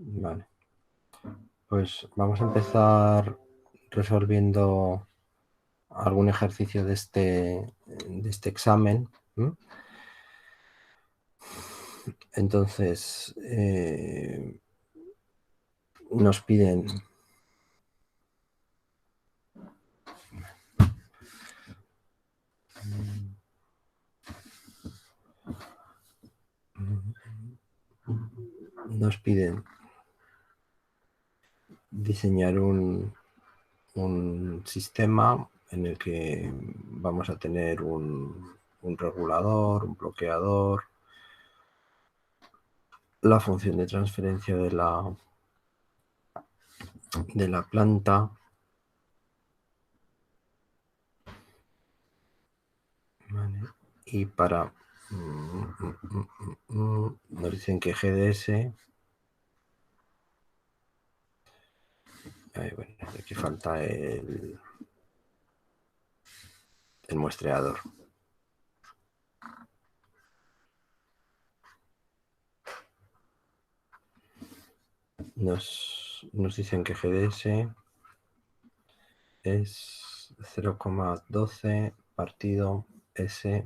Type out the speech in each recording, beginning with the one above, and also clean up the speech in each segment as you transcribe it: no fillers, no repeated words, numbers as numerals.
Vale. Pues vamos a empezar resolviendo algún ejercicio de este examen. ¿Mm? Entonces, nos piden diseñar un sistema en el que vamos a tener un regulador, un bloqueador, la función de transferencia de la planta, ¿vale? Y para nos dicen que GDS, bueno, aquí falta el muestreador. Nos dicen que GDS es 0,12 partido S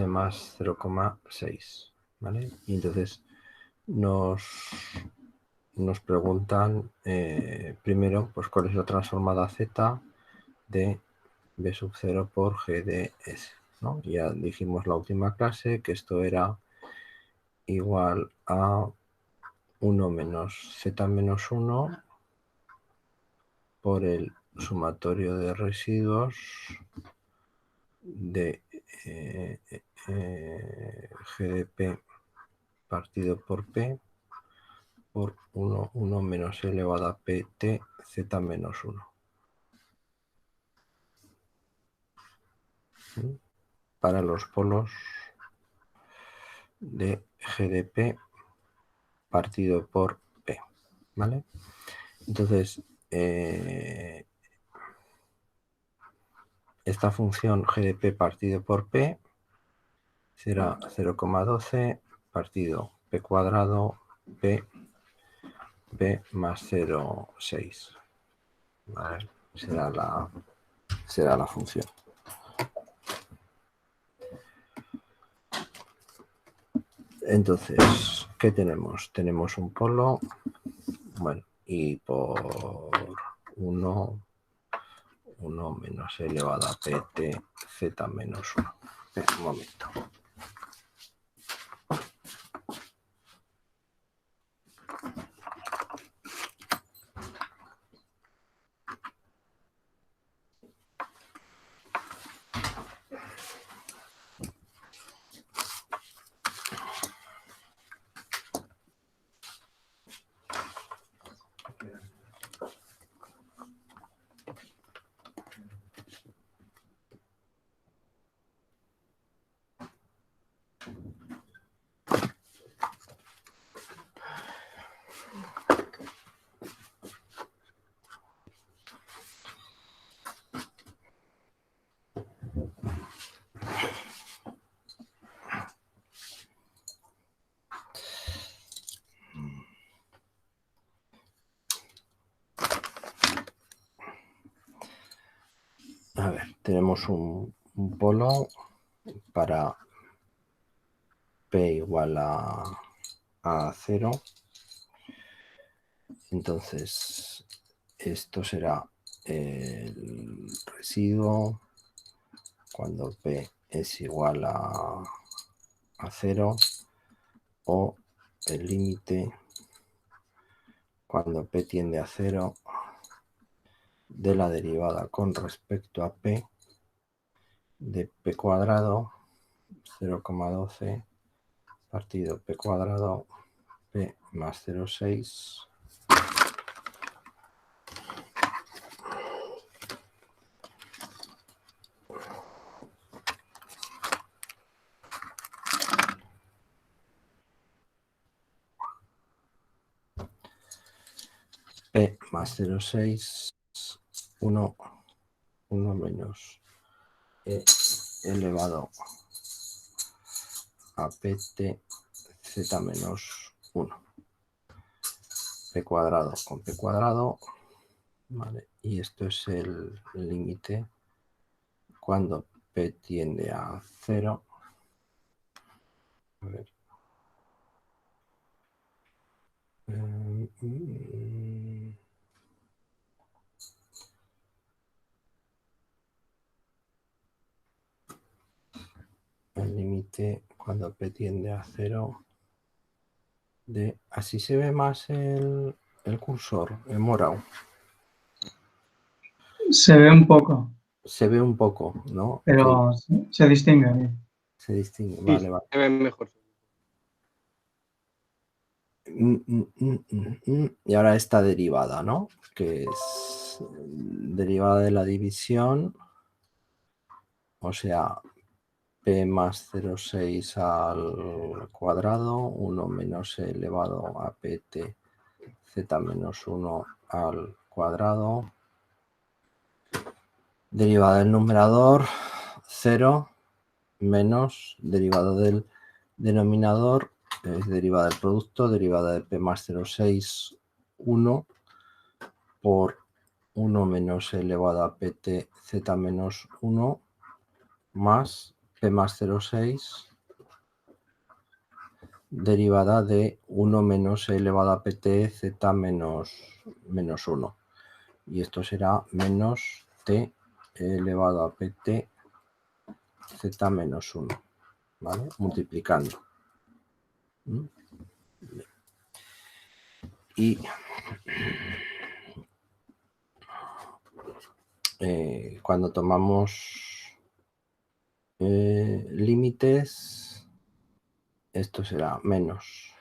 más 0,6, ¿vale? Y entonces nos preguntan primero, pues cuál es la transformada Z de B sub 0 por GDS, ¿no? Ya dijimos la última clase que esto era igual a 1 menos Z menos 1 por el sumatorio de residuos de GDP partido por P por 1 menos e elevado a PT Z menos 1. Para los polos de GDP partido por P, ¿vale? Entonces, esta función GDP partido por P será 0,12 partido P cuadrado P más 0,6. ¿Vale? Será la función. Entonces, ¿qué tenemos? Tenemos un polo, bueno, y por 1 menos e elevado a pt z menos 1. Un momento. A ver, tenemos un polo para P igual a 0. Entonces, esto será el residuo cuando P es igual a 0 o el límite cuando P tiende a 0 de la derivada con respecto a P de P cuadrado 0,12 partido P cuadrado P más 0,6 P más 0,6 1 menos E elevado a pt z menos 1. p cuadrado con p cuadrado, ¿vale? Y esto es el límite cuando p tiende a 0. A ver. El límite cuando p tiende a 0 de... Así se ve más el cursor, el morado. Se ve un poco. Se ve un poco, ¿no? Pero se distingue bien. Se distingue, Sí, vale, vale. se ve mejor. Y ahora esta derivada, ¿no? Que es derivada de la división, o sea, p más 0,6 al cuadrado, 1 menos e elevado a pt z menos 1 al cuadrado. Derivada del numerador, 0 menos derivada del denominador, es derivada del producto, derivada de p más 0,6, 1 por 1 menos e elevado a pt z menos 1 más p más 0,6 derivada de 1 menos e elevado a pt z menos 1. Y esto será menos t elevado a pt z menos 1, ¿vale? Multiplicando. Y cuando tomamos límites, esto será menos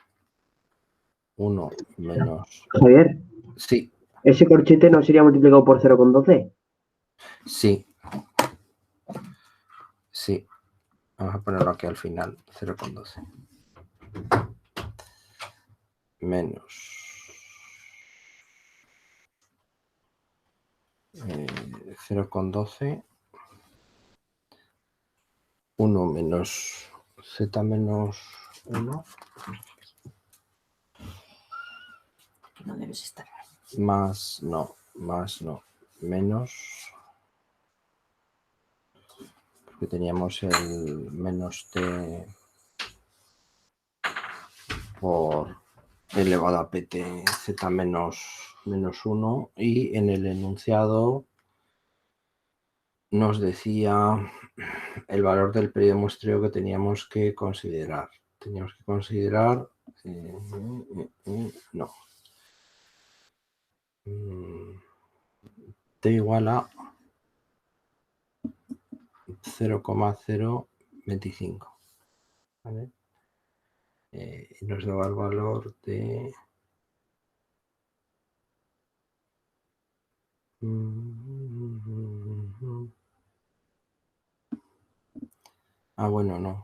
1 menos... Javier, Sí, ¿ese corchete no sería multiplicado por 0,12? sí, sí. Vamos a ponerlo aquí al final, 0,12. Menos 0,12. 1 menos z menos 1. No debes estar ahí. Más no, menos, porque teníamos el menos t por elevado a pt z menos 1, y en el enunciado nos decía el valor del periodo de muestreo que teníamos que considerar. Teníamos que considerar, no, t igual a 0,025, ¿vale? Y nos daba el valor de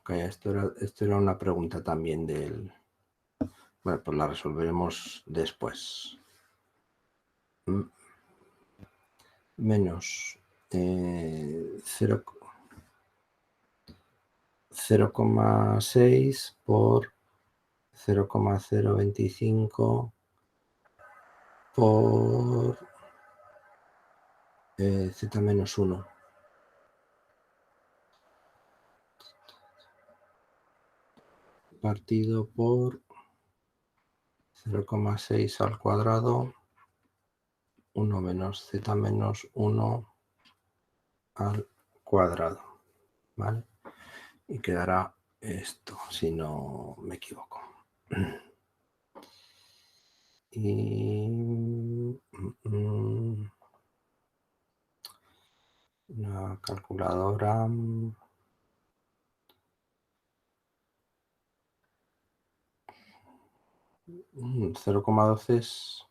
'esto era una pregunta también del... Bueno, pues la resolveremos después. Menos 0,6 por 0,025 por z menos 1. Partido por 0,6 al cuadrado, 1 menos z menos 1 al cuadrado, ¿vale? Y quedará esto, si no me equivoco. Y una calculadora. 0,12 es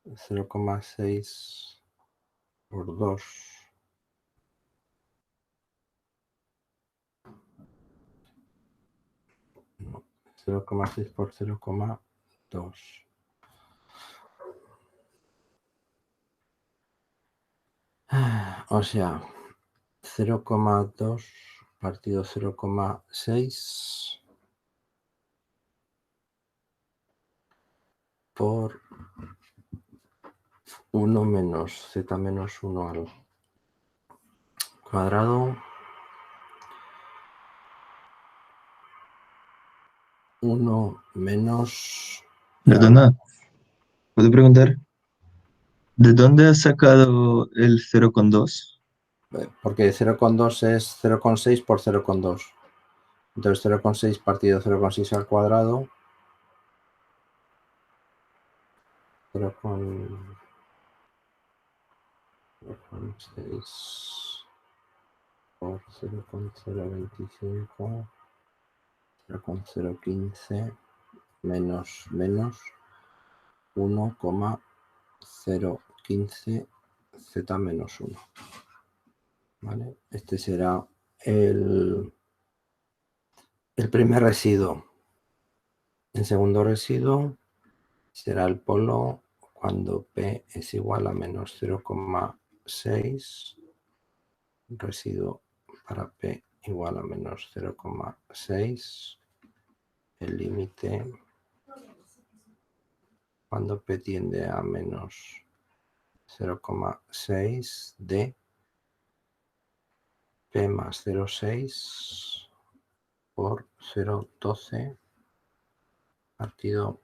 0,6 por 2. No, 0,6 por 0,2. O sea, 0,2 partido 0,6 por 1 menos z menos 1 al cuadrado 1 menos... Perdona, ¿puedo preguntar? ¿De dónde has sacado el 0,2? Porque 0,2 es 0,6 por 0,2. Entonces 0,6 partido 0,6 al cuadrado 0,6 por 0,025 0,015 menos 1,015 z menos 1. ¿Vale? Este será el primer residuo. El segundo residuo será el polo cuando P es igual a menos 0,6. Residuo para P igual a menos 0,6. El límite cuando P tiende a menos 0,6 de P más 0,6 por 0,12 partido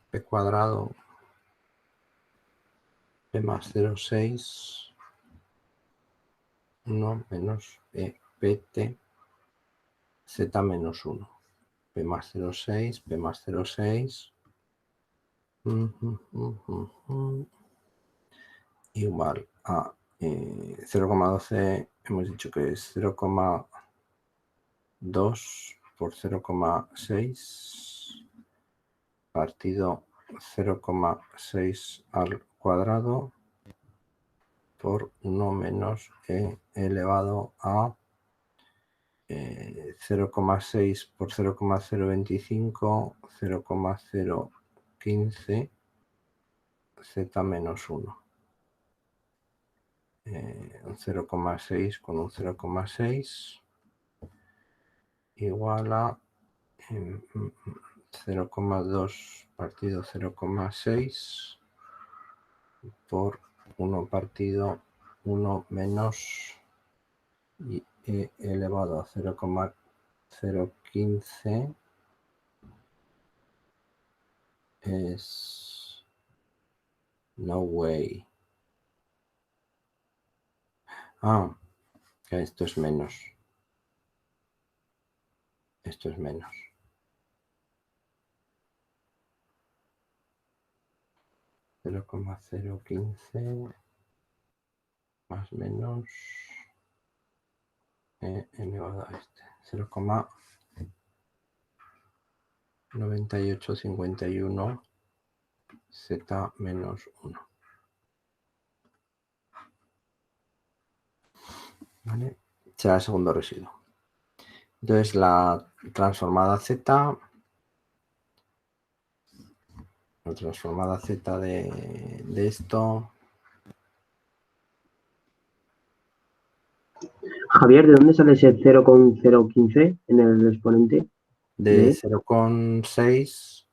P cuadrado P más 0,6 1 menos PT Z menos 1. P más 0,6, P más 0,6 igual a 0,12, hemos dicho que es 0,2 por 0,6 partido 0,6 al cuadrado por 1 menos e elevado a 0,6 por 0,025, 0,015 z menos 1. Un 0,6 con un 0,6 igual a 0,2 partido 0,6 por 1 partido 1 menos y elevado a 0,015 es no way. Que esto es menos. Esto es menos. 0,015 más menos elevado a este. 0,9851 z menos 1. ¿Vale? Será el segundo residuo. Entonces la transformada z de esto. Javier, ¿de dónde sale ese 0,015 en el exponente? De 0,6,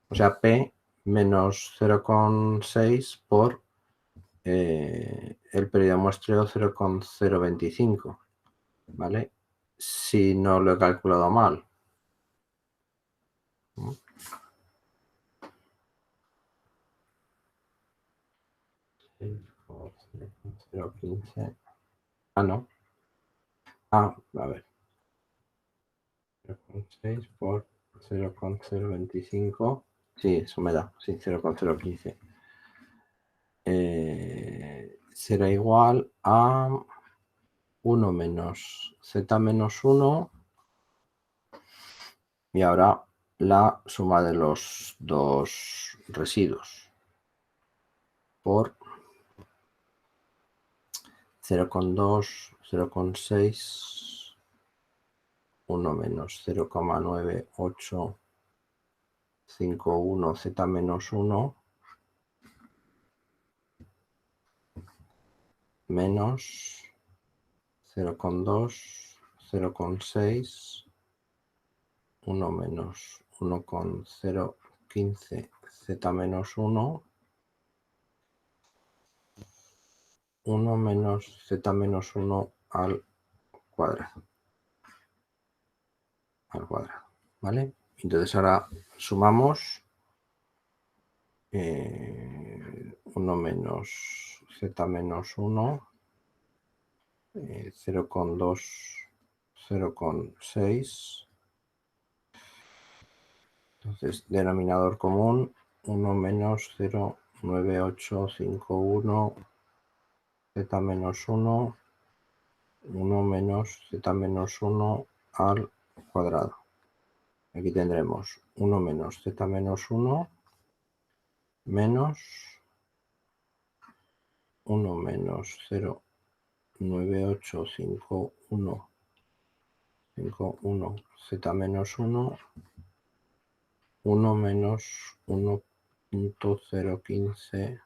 o sea, P menos 0,6 por el periodo muestreo 0,025, ¿vale? Si no lo he calculado mal. Por 0,015. No. A ver. 0,6 por 0,025. Sí, eso me da. Sí, 0,015. Será igual a 1 menos z menos 1 y ahora la suma de los dos residuos por 0,2, 0,6, 1 menos 0,9851 z menos 1 menos 0,2, 0,6, 1 menos 1,015 z menos 1, 1 menos z menos 1 al cuadrado. ¿Vale? Entonces ahora sumamos 1 menos z menos 1, 0,2, 0,6. Entonces, denominador común, 1 menos 0,9851 z menos 1, 1 menos z menos 1 al cuadrado. Aquí tendremos 1 menos z menos 1 menos 1 menos 0,9851 z menos 1, 1 menos 1.015.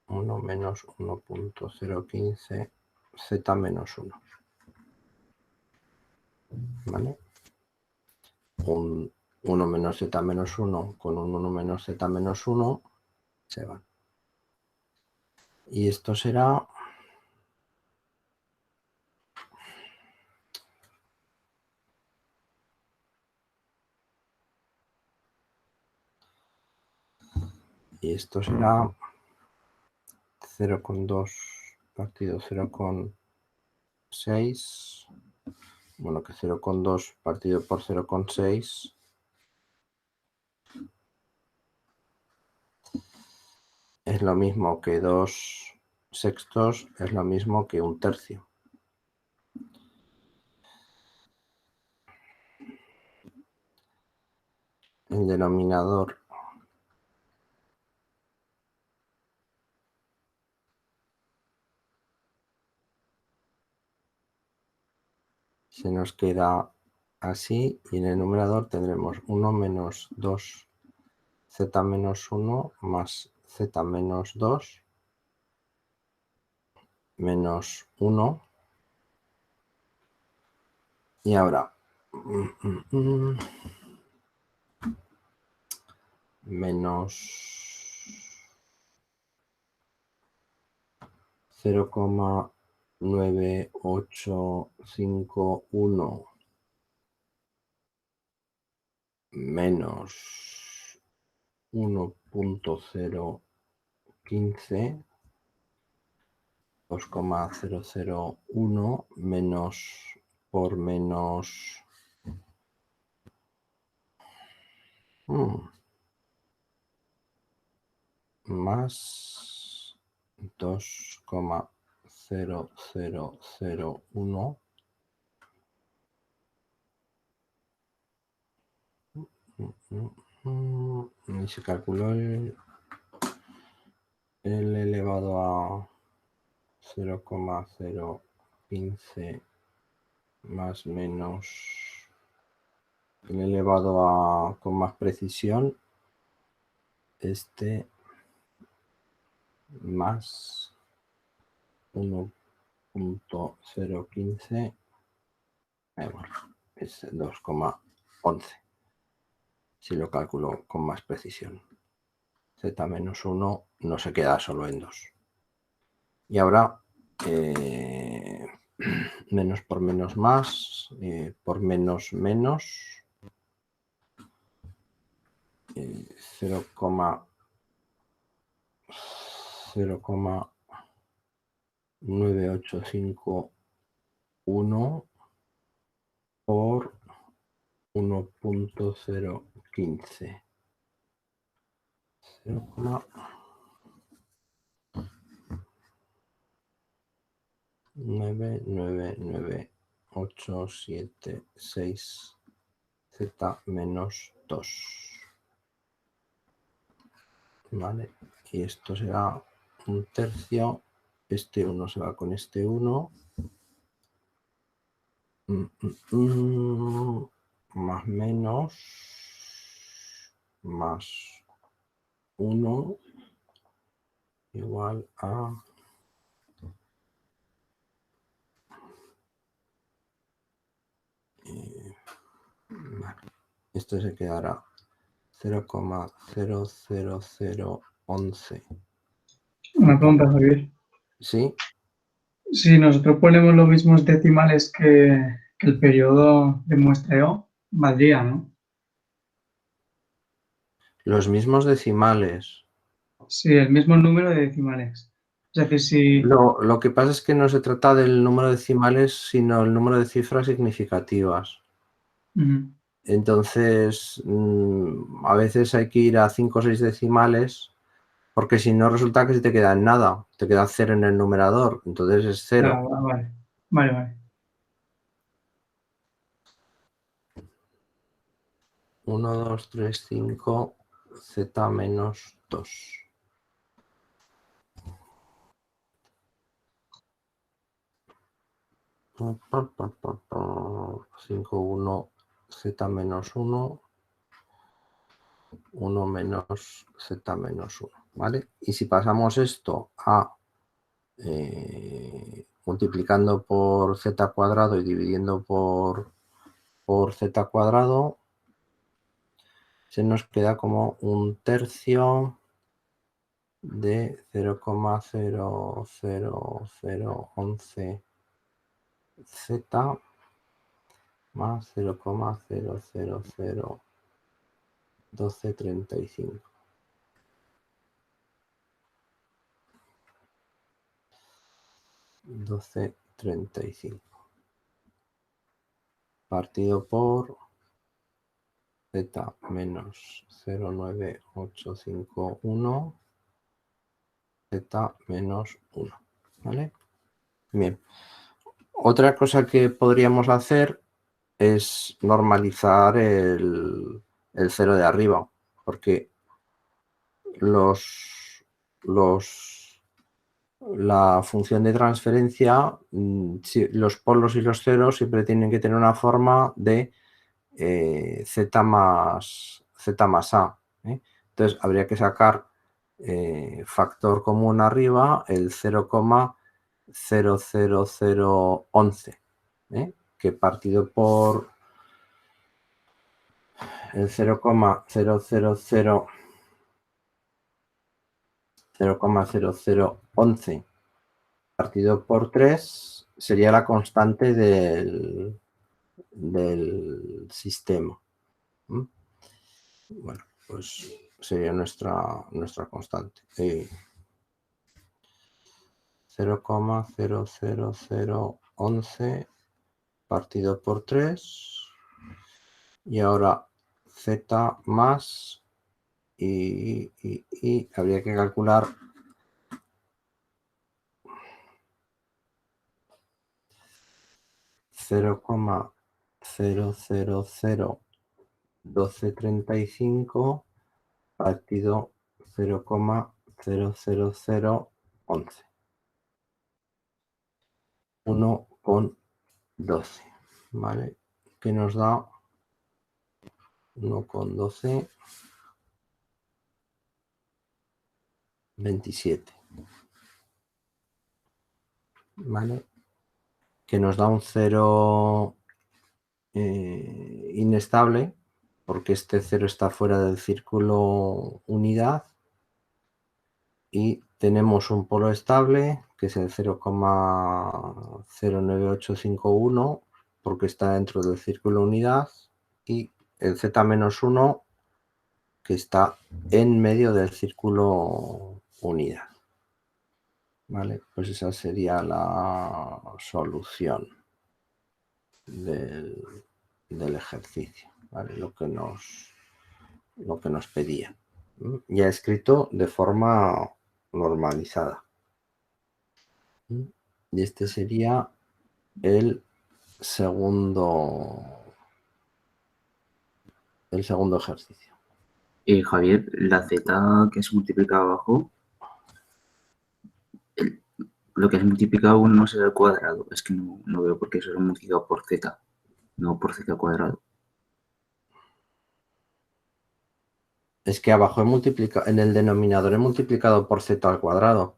1 menos 1.015 z menos 1. ¿Vale? Un 1 menos z menos 1 con un 1 menos z menos 1 se van. Y esto será y esto será 0,2 partido 0,6. Bueno, que 0,2 partido por 0,6 es lo mismo que 2 sextos, es lo mismo que un tercio. El denominador se nos queda así y en el numerador tendremos 1 menos 2 z menos 1 más z menos 2 menos 1. Y ahora menos 0,9851 menos 1.015, 2,001 menos por menos más 2,0001 y se calculó el elevado a 0,015 más menos el elevado a con más precisión más 1.015 es 2,11 si lo calculo con más precisión. Z menos 1 no se queda solo en 2. Y ahora menos por menos más, por menos menos, 0,9851 por 1.015. 0,99986 z menos 2. ¿Vale? Y esto será un tercio. Este 1 se va con este 1. Más menos. Más 1 igual a Esto se quedará 0,00011. Una pregunta, Javier. ¿Sí? Si nosotros ponemos los mismos decimales que el periodo de muestreo, valdría, ¿no? Los mismos decimales. Sí, el mismo número de decimales. Es decir, si... Lo que pasa es que no se trata del número de decimales, sino el número de cifras significativas. Ujú. Entonces, a veces hay que ir a 5 o 6 decimales, porque si no resulta que se te queda en nada, te queda 0 en el numerador, entonces es 0. Ah, vale, vale, vale. 1, 2, 3, 5, z menos 2. 5, 1, z menos 1, 1 menos z menos 1, ¿vale? Y si pasamos esto a multiplicando por z cuadrado y dividiendo por z cuadrado, se nos queda como un tercio de 0,00011 z más 0,0001235. Partido por z menos 0,9851 z menos 1, ¿vale? Bien. Otra cosa que podríamos hacer es normalizar el 0 de arriba, porque la función de transferencia, los polos y los ceros siempre tienen que tener una forma de z más a. Entonces habría que sacar factor común arriba, el 0,00011, que partido por el 0,0011 partido por 3 sería la constante del sistema. Bueno, pues sería nuestra constante. 0,00011 partido por 3. Y ahora z más y habría que calcular 0,0001235 partido 0,00011. 1,12, ¿vale? Que nos da 1,12, 27, ¿vale? Que nos da un 0 inestable, porque este 0 está fuera del círculo unidad, y tenemos un polo estable, que es el 0,09851, porque está dentro del círculo unidad, y el z-1, que está en medio del círculo unidad. Vale, pues esa sería la solución del ejercicio, ¿vale? Lo que nos pedía. Ya escrito de forma normalizada. Y este sería el segundo ejercicio. Javier, la z que has multiplicado abajo, lo que has multiplicado no será el cuadrado. Es que no veo por qué eso lo he multiplicado por z, no por z cuadrado. Es que abajo he multiplicado, en el denominador he multiplicado por z al cuadrado.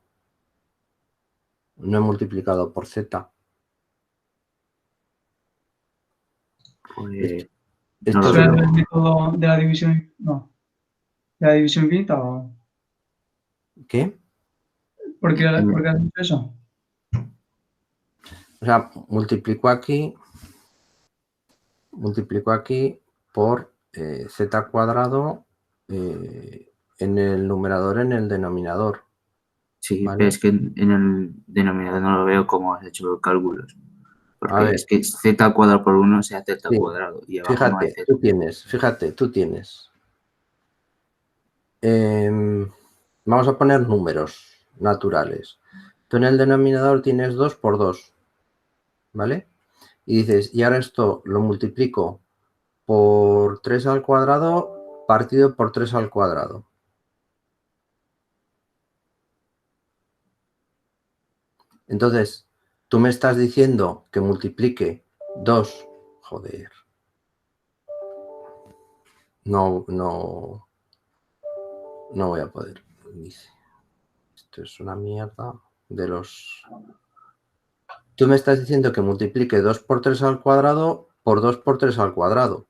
No he multiplicado por z. Pues Esto lo es ¿Pero veo. el método de la división? No. ¿De la división infinita o...? ¿qué? ¿Por qué has En- dicho eso? O sea, multiplico aquí por z cuadrado en el numerador, en el denominador, sí, pero ¿vale? es que en el denominador no lo veo cómo has hecho los cálculos. A Porque ver, es que z al cuadrado por 1 sea z al sí, cuadrado y abajo no hay z. fíjate, tú tienes. Vamos a poner números naturales. Tú en el denominador tienes 2 por 2, ¿vale? Y dices, y ahora esto lo multiplico por 3 al cuadrado partido por 3 al cuadrado. Entonces, tú me estás diciendo que multiplique 2. Joder. No voy a poder. Dice, esto es una mierda de los... Tú me estás diciendo que multiplique 2 por 3 al cuadrado por 2 por 3 al cuadrado.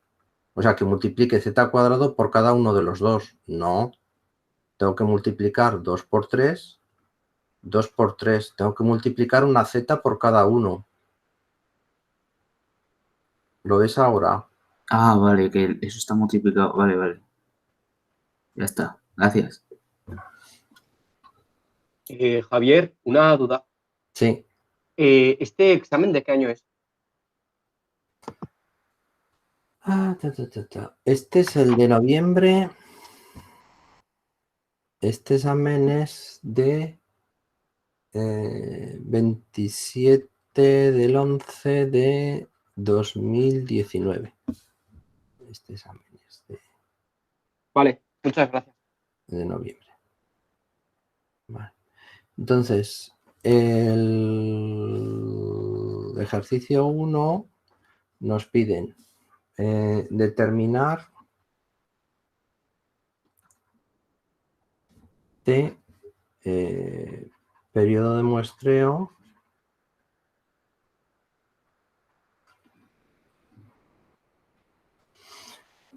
O sea, que multiplique z cuadrado por cada uno de los dos. No. Tengo que multiplicar 2 por 3, 2 por 3. Tengo que multiplicar una z por cada uno. ¿Lo ves ahora? Ah, vale, que eso está multiplicado. Vale, vale. Ya está. Gracias. Javier, una duda. Sí. ¿Este examen de qué año es? Este es el de noviembre. Este examen es de 27 del 11 de 2019. Este examen es Vale, muchas gracias. de noviembre. Vale. Entonces, el ejercicio 1 nos piden determinar T, periodo de muestreo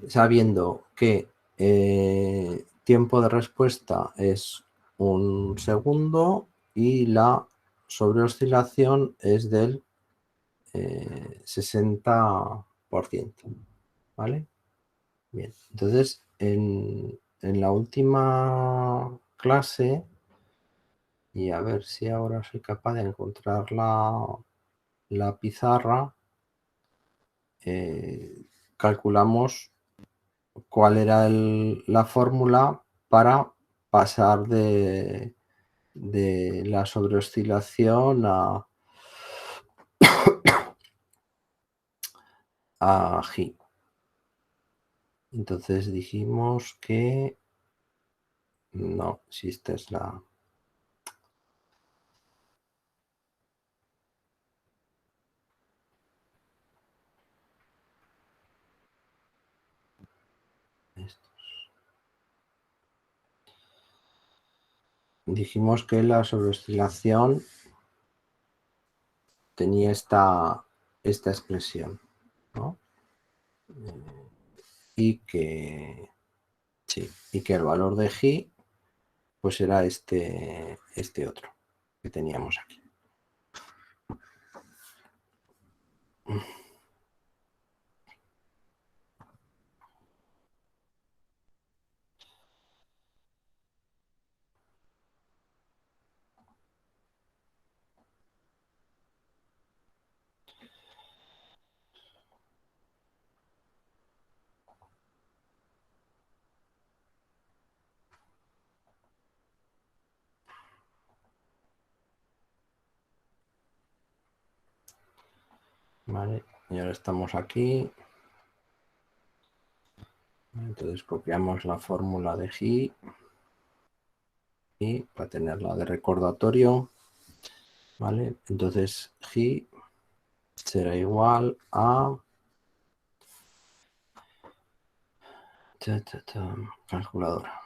sabiendo que tiempo de respuesta es 1 segundo y la sobreoscilación es del 60%. ¿Vale? Bien, entonces en la última clase, y a ver si ahora soy capaz de encontrar la pizarra, calculamos cuál era la fórmula para pasar de la sobreoscilación a G. Entonces dijimos que no, si esta es la... Dijimos que la sobreoscilación tenía esta expresión, ¿no? Y que el valor de G pues era este otro que teníamos aquí. Vale, y ahora estamos aquí. Entonces copiamos la fórmula de G y para tenerla de recordatorio, ¿vale? Entonces G será igual a calculadora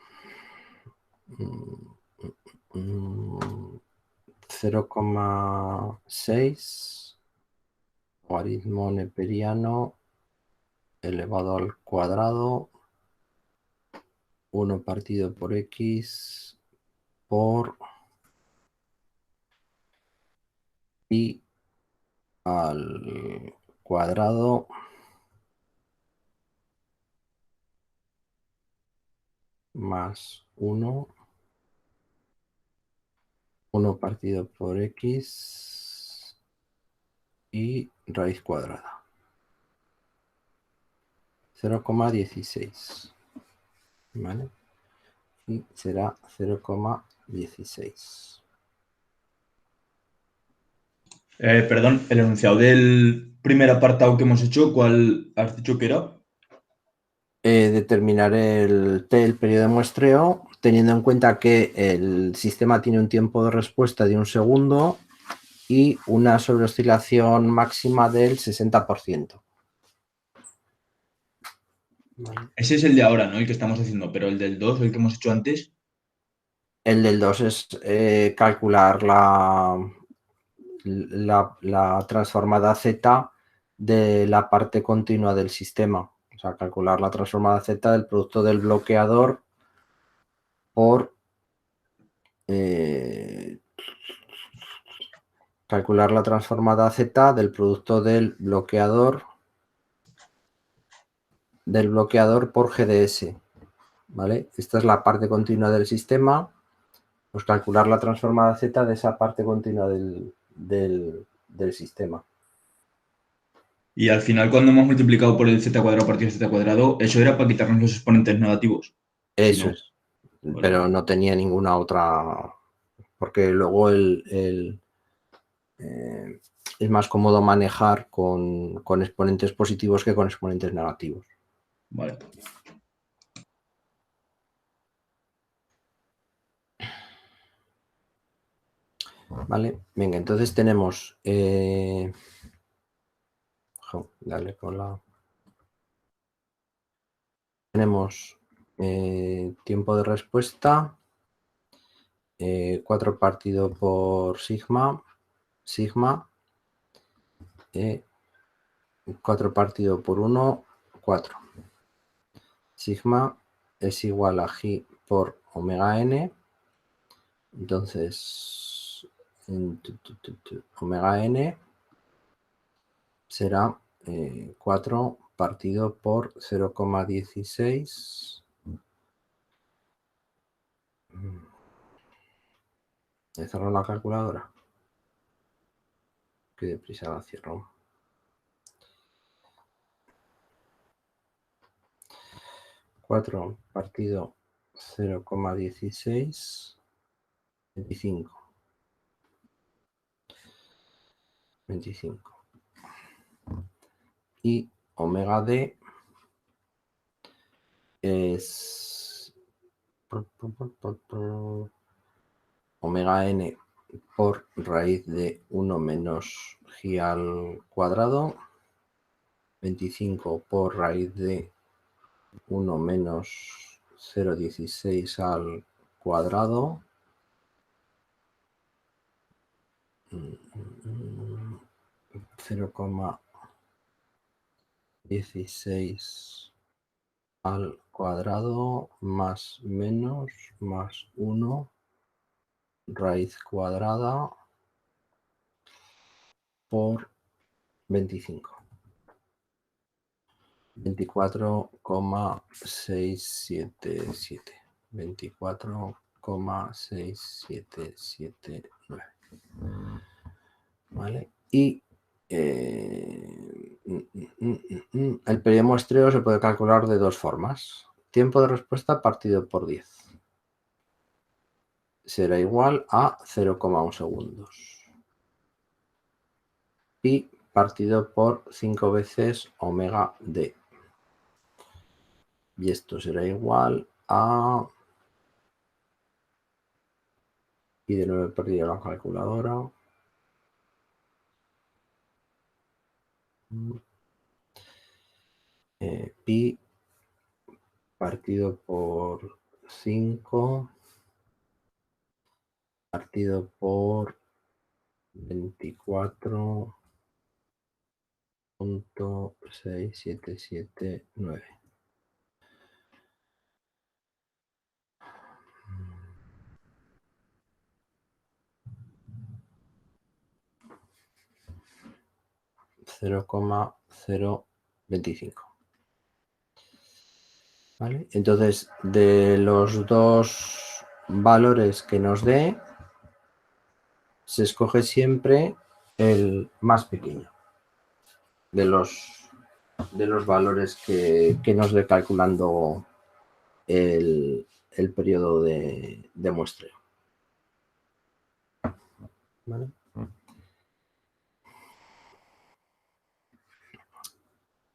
0,6 logaritmo neperiano elevado al cuadrado 1 partido por x por pi al cuadrado más 1 partido por x y raíz cuadrada. 0,16. ¿Vale? Y será 0,16. Perdón, el enunciado del primer apartado que hemos hecho, ¿cuál has dicho que era? Determinar el periodo de muestreo, teniendo en cuenta que el sistema tiene un tiempo de respuesta de 1 segundo y una sobreoscilación máxima del 60%. ¿Vale? Ese es el de ahora, ¿no? El que estamos haciendo, pero el del 2, el que hemos hecho antes. El del 2 es calcular la transformada z de la parte continua del sistema. O sea, calcular la transformada z del producto del bloqueador por calcular la transformada z del producto del bloqueador por GDS. ¿Vale? Esta es la parte continua del sistema. Pues calcular la transformada z de esa parte continua del sistema. Y al final, cuando hemos multiplicado por el z cuadrado partido z cuadrado, eso era para quitarnos los exponentes negativos. Eso Si no, es. vale. Pero no tenía ninguna otra, porque luego es más cómodo manejar con exponentes positivos que con exponentes negativos. Vale. Vale, venga, entonces tenemos dale con la... Tenemos tiempo de respuesta 4 partido por sigma 4 partido por 1, 4. Sigma es igual a G por omega n. Entonces, omega n será 4 partido por 0,16. He cerrado la calculadora. Qué deprisa la cierro. 4 partido 0,16, 25. 25. Y omega d es omega n por raíz de 1 menos g al cuadrado, 25 por raíz de 1 menos 0,16 al cuadrado, 0,16 al cuadrado más menos más 1 raíz cuadrada por 25. 24,677. 24,6779. ¿Vale? Y el periodo de muestreo se puede calcular de dos formas. Tiempo de respuesta partido por 10. Será igual a 0,1 segundos. Pi partido por 5 veces omega d. Y esto será igual a... Y de nuevo he perdido la calculadora. Pi partido por 5 partido por 24 0,6779. $0,025. ¿Vale? Entonces, de los dos valores que nos dé, se escoge siempre el más pequeño de los valores que nos dé calculando el periodo de muestreo. ¿Vale?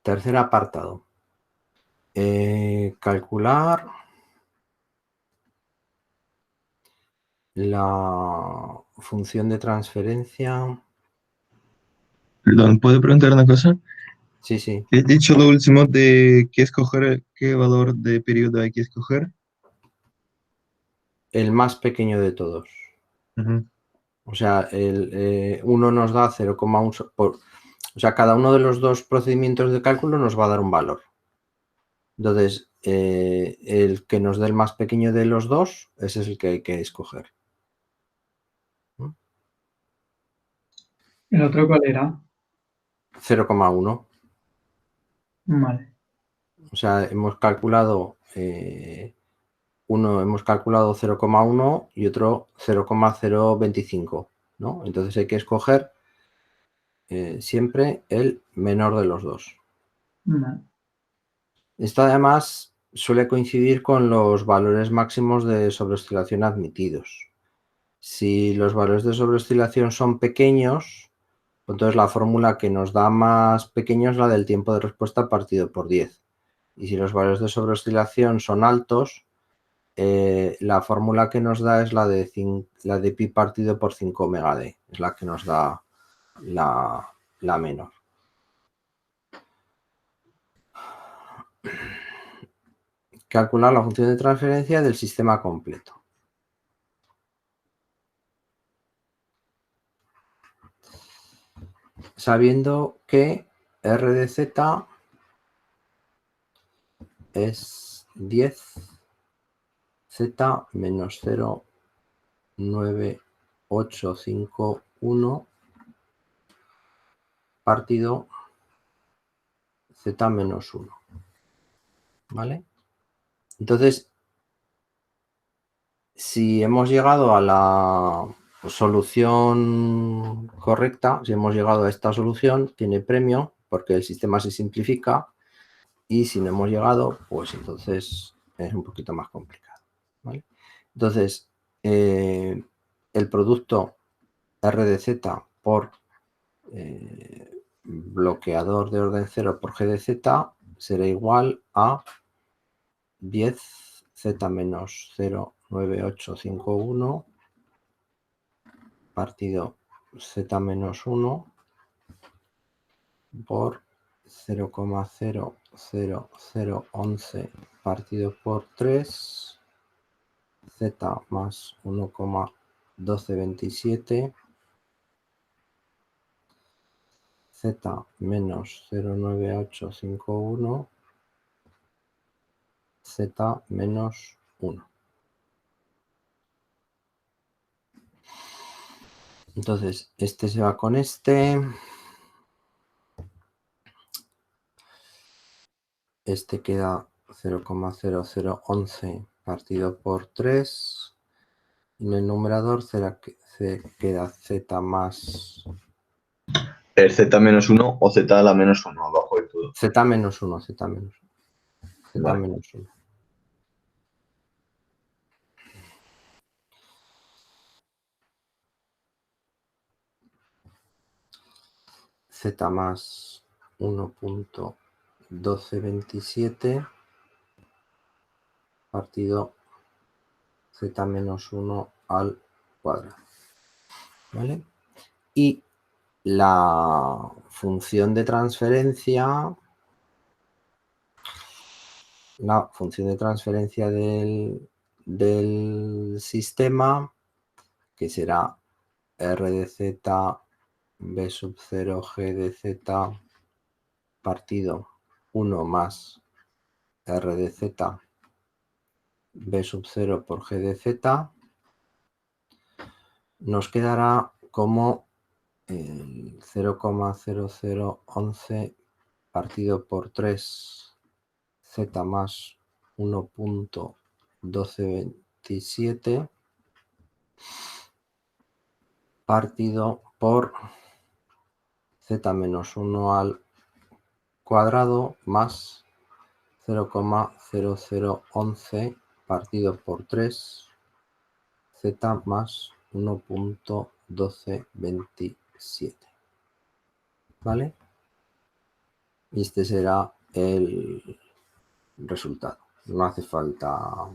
Tercer apartado. Calcular la función de transferencia. Perdón, ¿puedo preguntar una cosa? Sí, sí. He dicho lo último de qué escoger, qué valor de periodo hay que escoger. El más pequeño de todos. Ujú. O sea, uno nos da 0,1 o sea, cada uno de los dos procedimientos de cálculo nos va a dar un valor. Entonces, el que nos dé el más pequeño de los dos, ese es el que hay que escoger. ¿El otro cuál era? 0,1. Vale. O sea, hemos calculado hemos calculado 0,1 y otro 0,025, ¿no? Entonces hay que escoger siempre el menor de los dos. Vale. Esto además suele coincidir con los valores máximos de sobreoscilación admitidos. Si los valores de sobreoscilación son pequeños, entonces la fórmula que nos da más pequeño es la del tiempo de respuesta partido por 10. Y si los valores de sobreoscilación son altos, la fórmula que nos da es la de pi partido por 5 omega d, es la que nos da la menor. Calcular la función de transferencia del sistema completo. Sabiendo que R de Z es 10 Z menos 0,9851 partido Z menos 1. ¿Vale? Entonces, si hemos llegado a la solución correcta, si hemos llegado a esta solución, tiene premio porque el sistema se simplifica, y si no hemos llegado, pues entonces es un poquito más complicado. ¿Vale? Entonces, el producto R de Z por bloqueador de orden 0 por G de Z será igual a 10 Z menos 0,9851 partido Z menos 1 por 0,00011 partido por 3 Z más 1,1227 Z menos 0,9851 Z menos 1. Entonces, este se va con este. Este queda 0,0011 partido por 3. En el numerador queda Z más... El Z menos 1 o Z a la menos 1 abajo de todo. Z menos 1, Z menos 1. Z Vale. menos 1. Z más 1,1227 partido Z menos 1 al cuadrado. ¿Vale? Y la función de transferencia, del sistema, que será R de Z, B sub 0, G de Z partido 1 más R de Z B sub 0 por G de Z, nos quedará como 0,0011 partido por 3 Z más 1.1227 partido por Z menos 1 al cuadrado más 0,0011 partido por 3 Z más 1.1227. ¿Vale? Y este será el resultado. No hace falta...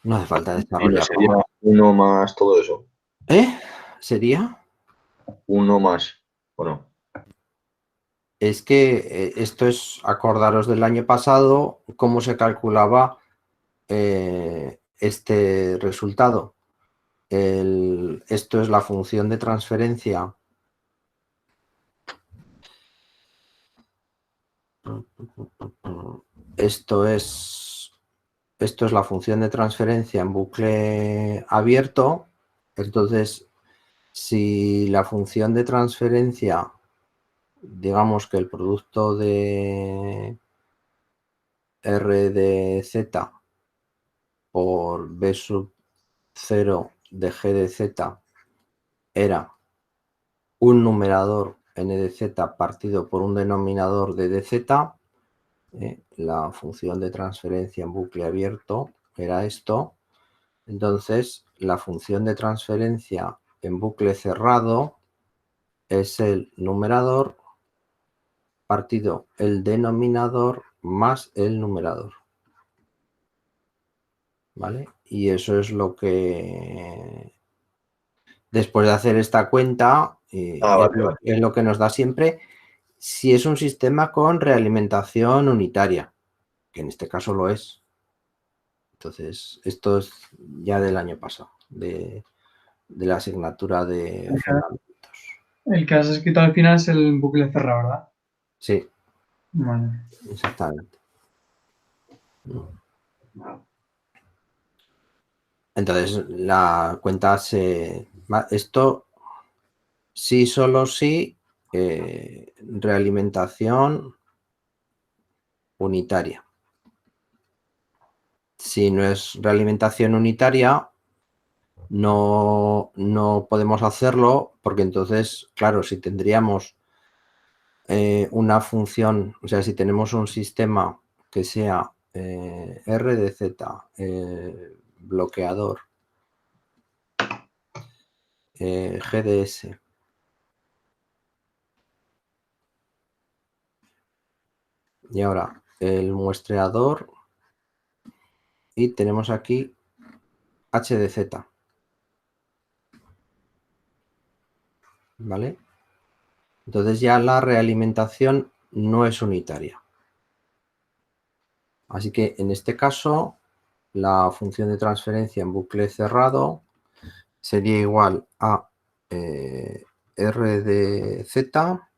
No hace falta desarrollar. Sería 1 más todo eso. ¿Sería? 1 más, ¿o no? Es que esto es, acordaros del año pasado, cómo se calculaba este resultado. Esto es la función de transferencia. Esto es la función de transferencia en bucle abierto. Entonces, si la función de transferencia, digamos que el producto de R de Z por B sub 0 de G de Z era un numerador n de z partido por un denominador de dz, la función de transferencia en bucle abierto era esto. Entonces, la función de transferencia en bucle cerrado es el numerador partido el denominador más el numerador. ¿Vale? Y eso es lo que, después de hacer esta cuenta, Vale. es lo que nos da siempre si es un sistema con realimentación unitaria, que en este caso lo es. Fundamentos. Entonces, esto es ya del año pasado, de la asignatura de fundamentos. El que has escrito al final es el bucle cerrado, ¿verdad? Sí, Vale. exactamente. Entonces, la cuenta se... Esto sí, solo sí, realimentación unitaria. Si no es realimentación unitaria, no podemos hacerlo porque entonces, claro, si tendríamos una función, o sea, si tenemos un sistema que sea R de Z, bloqueador, GDS, y ahora el muestreador, y tenemos aquí H de Z. ¿Vale? Entonces ya la realimentación no es unitaria. Así que en este caso, la función de transferencia en bucle cerrado sería igual a R de Z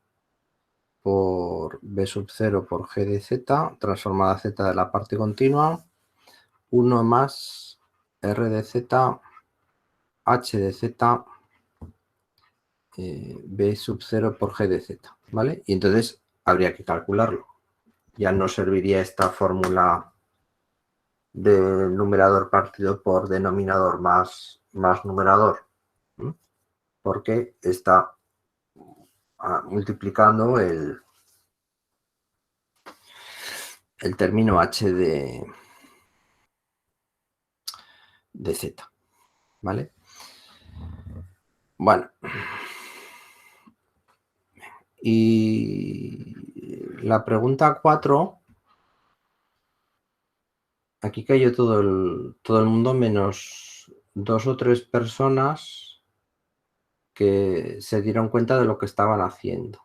por B sub 0 por G de Z, transformada Z de la parte continua, 1 más R de Z, H de Z, B sub 0 por G de Z, ¿vale? Y entonces habría que calcularlo. Ya no serviría esta fórmula de numerador partido por denominador más numerador, ¿sí? Porque está multiplicando el término H de Z, ¿vale? Bueno, y la pregunta 4, aquí cayó todo el mundo menos 2 o 3 personas que se dieron cuenta de lo que estaban haciendo.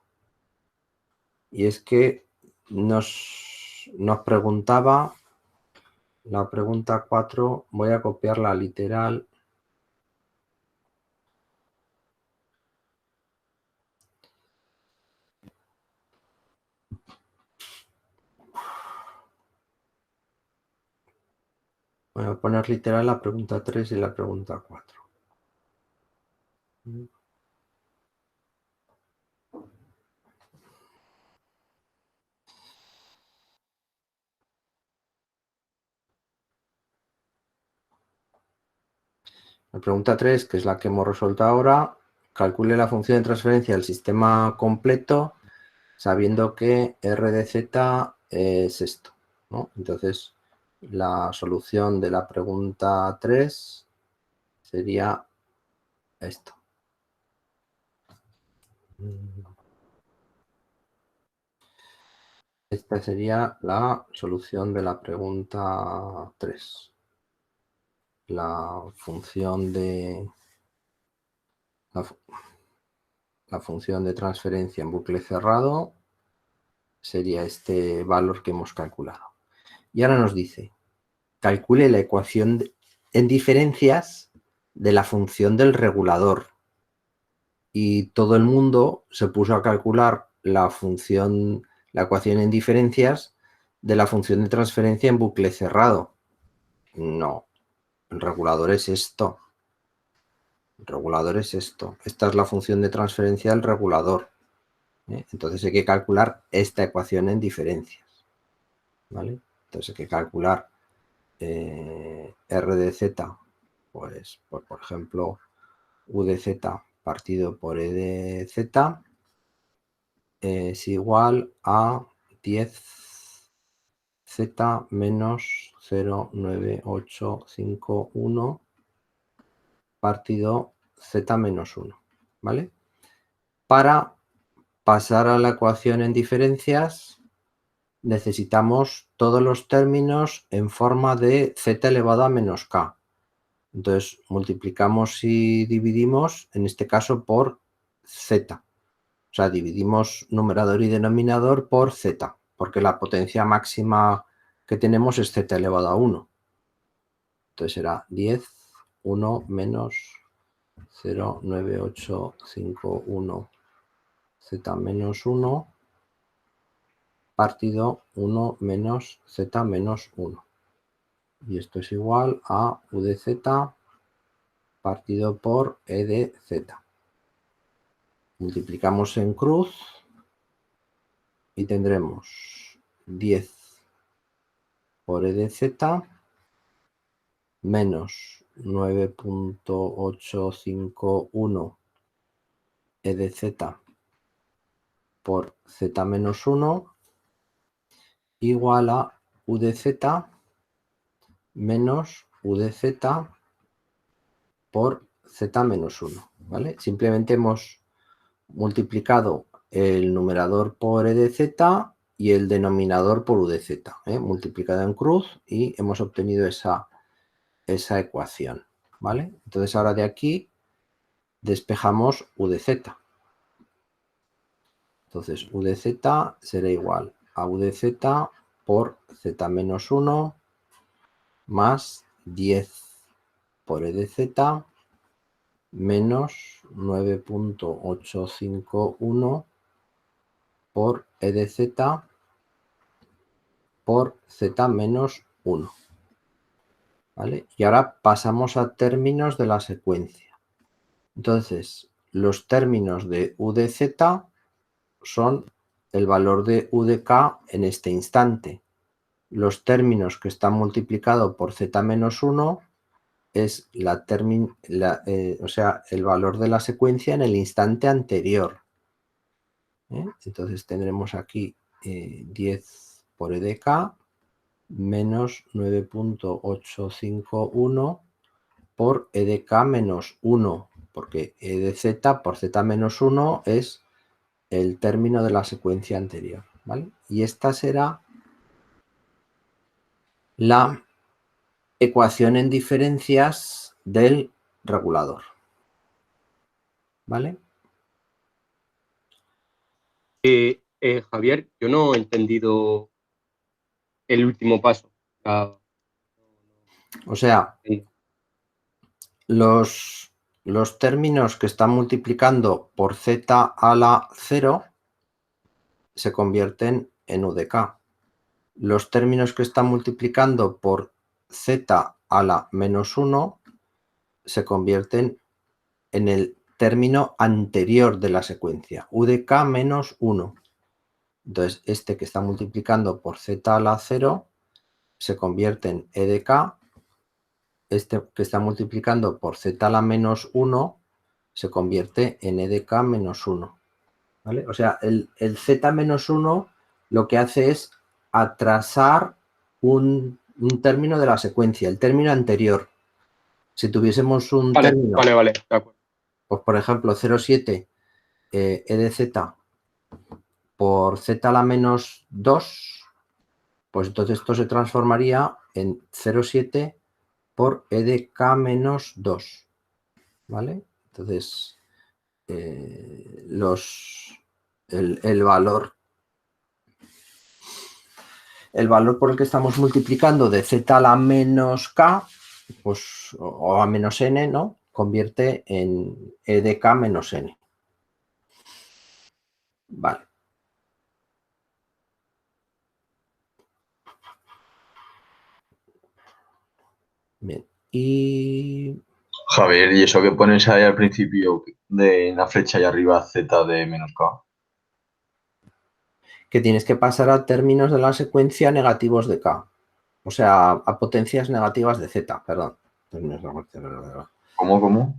Y es que nos preguntaba, la pregunta 4, voy a copiarla literal. Voy a poner literal la pregunta 3 y la pregunta 4. La pregunta 3, que es la que hemos resuelto ahora, calcule la función de transferencia del sistema completo sabiendo que R de Z es esto, ¿no? Entonces, la solución de la pregunta 3 sería esto. Esta sería la solución de la pregunta 3. La función de transferencia en bucle cerrado sería este valor que hemos calculado. Y ahora nos dice, calcule la ecuación en diferencias de la función del regulador. Y todo el mundo se puso a calcular la ecuación en diferencias de la función de transferencia en bucle cerrado. No, el regulador es esto. El regulador es esto. Esta es la función de transferencia del regulador. Entonces hay que calcular esta ecuación en diferencias. ¿Vale? Entonces hay que calcular R de Z, pues por ejemplo, U de Z partido por E de Z es igual a 10Z menos 0,9851 partido Z menos 1, ¿vale? Para pasar a la ecuación en diferencias necesitamos todos los términos en forma de Z elevado a menos K. Entonces multiplicamos y dividimos, en este caso, por Z. O sea, dividimos numerador y denominador por Z, porque la potencia máxima que tenemos es Z elevado a 1. Entonces será 10, 1 menos 0,9851 Z menos 1 partido 1 menos Z menos 1. Y esto es igual a U de Z partido por E de Z. Multiplicamos en cruz y tendremos 10 por E de Z menos 9,851 E de Z por Z menos 1 igual a U de Z menos U de Z por Z menos 1, ¿vale? Simplemente hemos multiplicado el numerador por E de Z y el denominador por U de Z, multiplicado en cruz, y hemos obtenido esa ecuación, ¿vale? Entonces ahora de aquí despejamos U de Z. Entonces U de Z será igual a U de Z por Z menos 1 más 10 por E de Z menos 9,851 por E de Z por Z menos 1. ¿Vale? Y ahora pasamos a términos de la secuencia. Entonces, los términos de U de Z son el valor de U de K en este instante. Los términos que están multiplicados por Z menos 1 es el valor de la secuencia en el instante anterior. Entonces tendremos aquí 10 por E de K menos 9,851 por E de K menos 1, porque E de Z por Z menos 1 es el término de la secuencia anterior, ¿vale? Y esta será la ecuación en diferencias del regulador, ¿vale? Javier, yo no he entendido el último paso. O sea, los términos que están multiplicando por Z a la 0 se convierten en U de K. Los términos que están multiplicando por Z a la menos 1 se convierten en el término anterior de la secuencia, u de k menos 1. Entonces, este que está multiplicando por z a la 0 se convierte en e de k. Este que está multiplicando por z a la menos 1 se convierte en e de k menos 1. ¿Vale? O sea, el z menos 1 lo que hace es atrasar un término de la secuencia, el término anterior. Si tuviésemos un término, Vale, de acuerdo. pues por ejemplo 0,7 e de z por z a la menos 2, pues entonces esto se transformaría en 0,7 por e de k menos 2. ¿Vale? Entonces, el valor por el que estamos multiplicando de z a la menos k, pues, o a menos n, ¿no? Convierte en e de k menos n. Vale. Bien. Y Javier, ¿y eso que pones ahí al principio de la flecha ahí arriba, z de menos k? que tienes que pasar a términos de la secuencia negativos de k. O sea, a potencias negativas de z, perdón. ¿Cómo?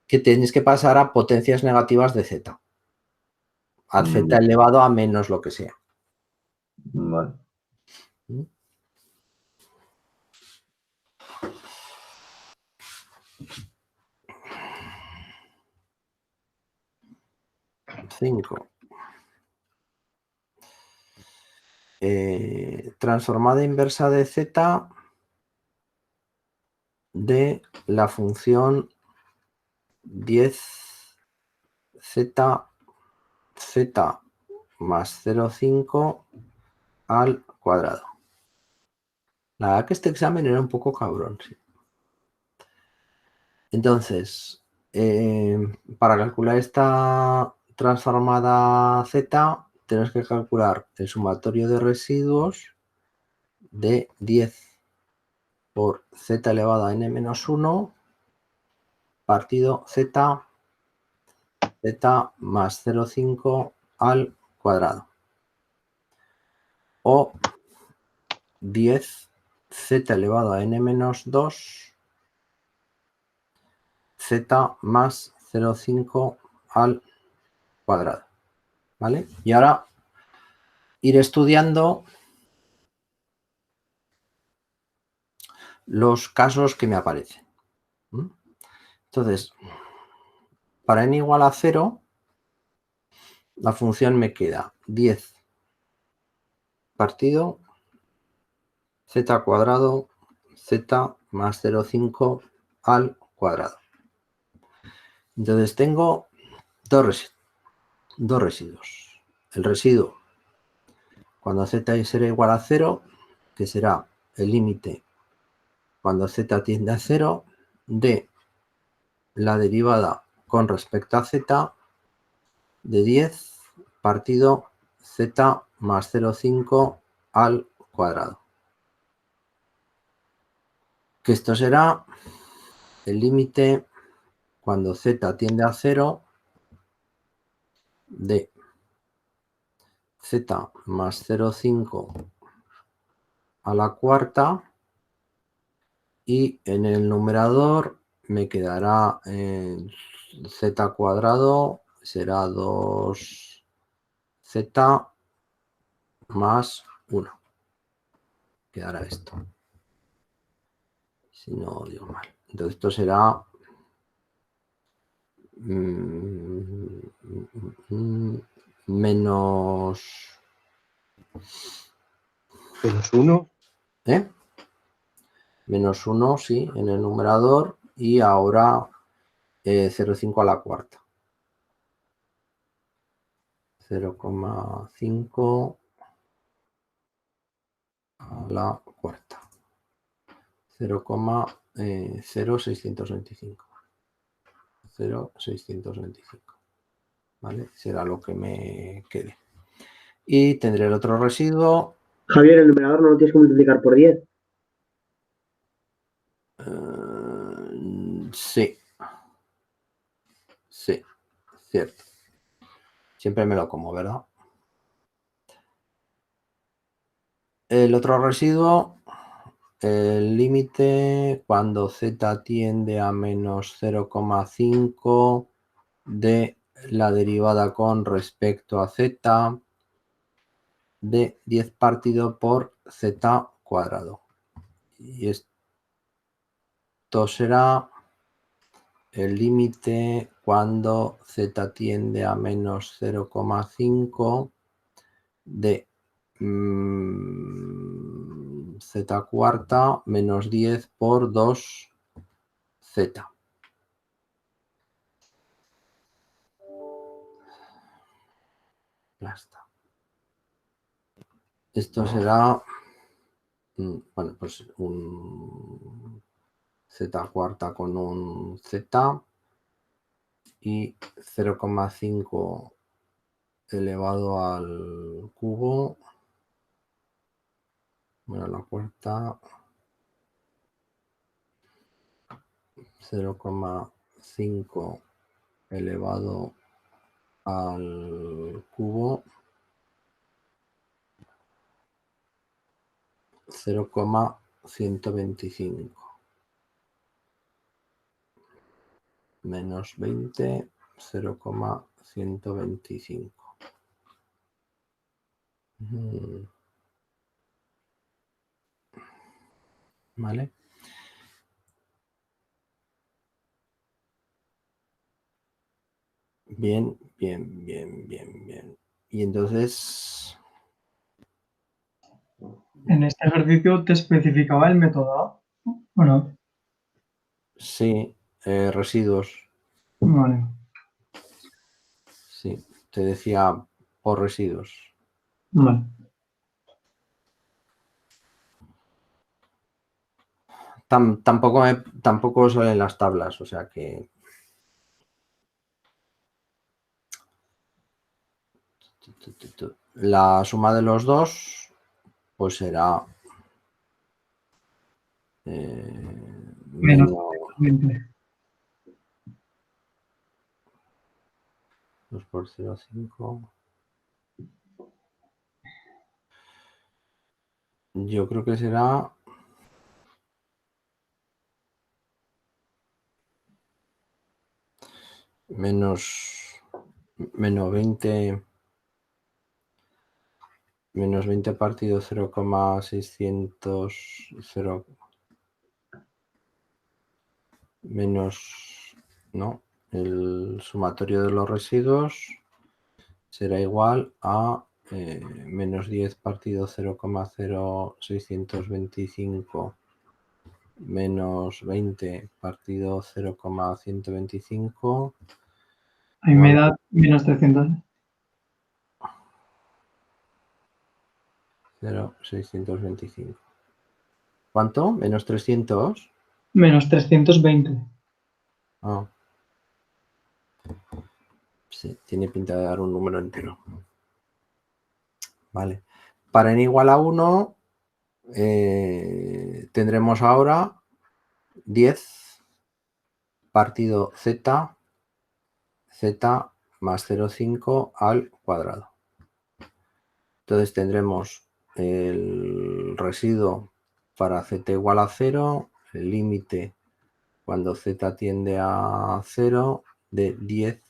Que tienes que pasar a potencias negativas de z. A z elevado a menos lo que sea. Vale. Cinco. Transformada inversa de z de la función 10z z más 0,5 al cuadrado. La verdad que este examen era un poco cabrón. Sí. Entonces, para calcular esta transformada z, tenemos que calcular el sumatorio de residuos de 10 por z elevado a n menos 1 partido z más 0,5 al cuadrado. O 10 z elevado a n menos 2 z más 0,5 al cuadrado. ¿Vale? Y ahora ir estudiando los casos que me aparecen. Entonces, para n igual a 0, la función me queda 10 partido z cuadrado z más 0,5 al cuadrado. Entonces tengo dos residuos. El residuo cuando z será igual a 0, que será el límite cuando z tiende a 0 de la derivada con respecto a z de 10 partido z más 0,5 al cuadrado. Que esto será el límite cuando z tiende a 0 de z más 0,5 a la cuarta, y en el numerador me quedará z cuadrado, será 2z más 1. Quedará esto. Si no digo mal. Entonces esto será menos 1. Menos 1, sí, en el numerador, y ahora 0,5 a la cuarta. 0,5 a la cuarta. 0,0625. 0,625. ¿Vale? Será lo que me quede. Y tendré el otro residuo. Javier, el numerador no lo tienes que multiplicar por 10. Sí. Sí, cierto. Siempre me lo como, ¿verdad? El otro residuo, el límite cuando z tiende a menos 0,5 de la derivada con respecto a z de 10 partido por z cuadrado. Y esto será el límite cuando z tiende a menos 0,5 de z cuarta menos 10 por 2z. Ya está. Esto será, bueno, pues un z cuarta con un z y 0,5 elevado al cubo. Bueno, la cuarta 0,5 elevado al cubo 0,125 menos 20 0,125. ¿Vale? Bien. Y entonces... En este ejercicio te especificaba el método, ¿o no? Sí, residuos. Vale. Sí, te decía por residuos. Vale. Tampoco salen las tablas, o sea que... La suma de los dos, pues será Menos menos 20. 2 por 0,5. Yo creo que será menos 20 partido 0,600 menos, ¿no? El sumatorio de los residuos será igual a menos 10 partido 0,0625 menos 20 partido 0,125. Ahí me da menos 300. 0,625. ¿Cuánto? ¿Menos 300? Menos 320. Ah. Sí, tiene pinta de dar un número entero. Vale. Para n igual a 1 tendremos ahora 10 partido z más 0,5 al cuadrado. Entonces tendremos el residuo para z igual a 0, el límite cuando z tiende a 0 de 10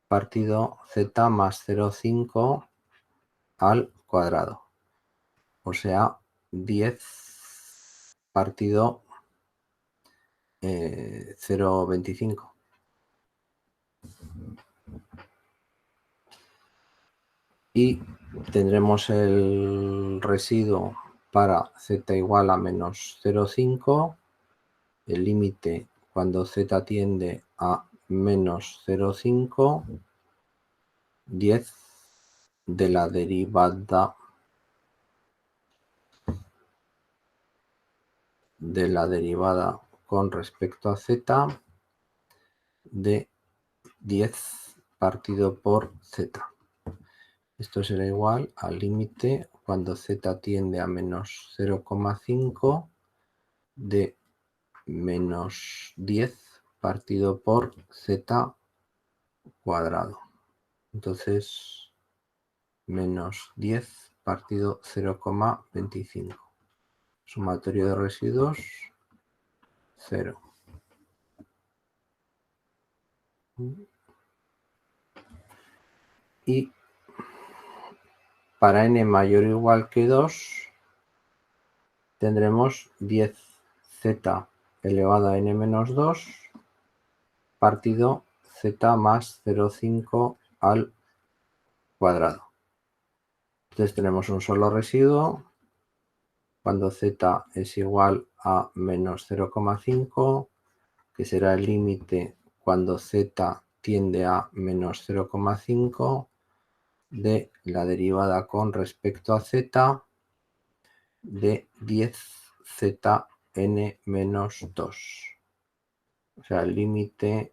partido z más 0,5 al cuadrado. O sea, 10 partido 0,25. Y tendremos el residuo para z igual a menos 0,5, el límite cuando z tiende a menos 0,5, 10 de la derivada con respecto a z de 10 partido por z. Esto será igual al límite cuando z tiende a menos 0,5 de menos 10 partido por z cuadrado. Entonces, menos 10 partido 0,25. Sumatorio de residuos, 0. Y para n mayor o igual que 2, tendremos 10z elevado a n menos 2 partido z más 0,5 al cuadrado. Entonces tenemos un solo residuo cuando z es igual a menos 0,5, que será el límite cuando z tiende a menos 0,5 de la derivada con respecto a z de 10zn menos 2. O sea, el límite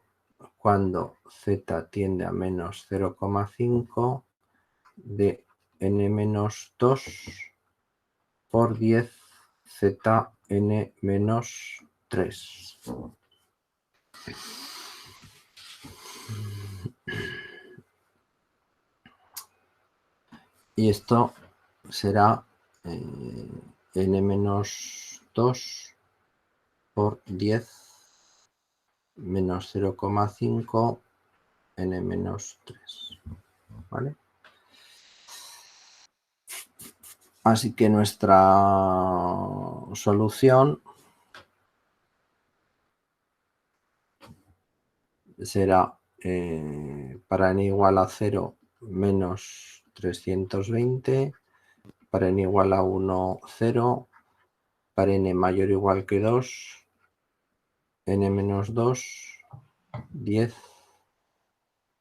cuando z tiende a menos 0,5 de n menos 2 por 10zn menos 3. Y esto será n menos 2 por 10 menos 0,5 n menos 3. ¿Vale? Así que nuestra solución será para n igual a 0 menos 320, para n igual a 1, 0, para n mayor o igual que 2, n menos 2, 10,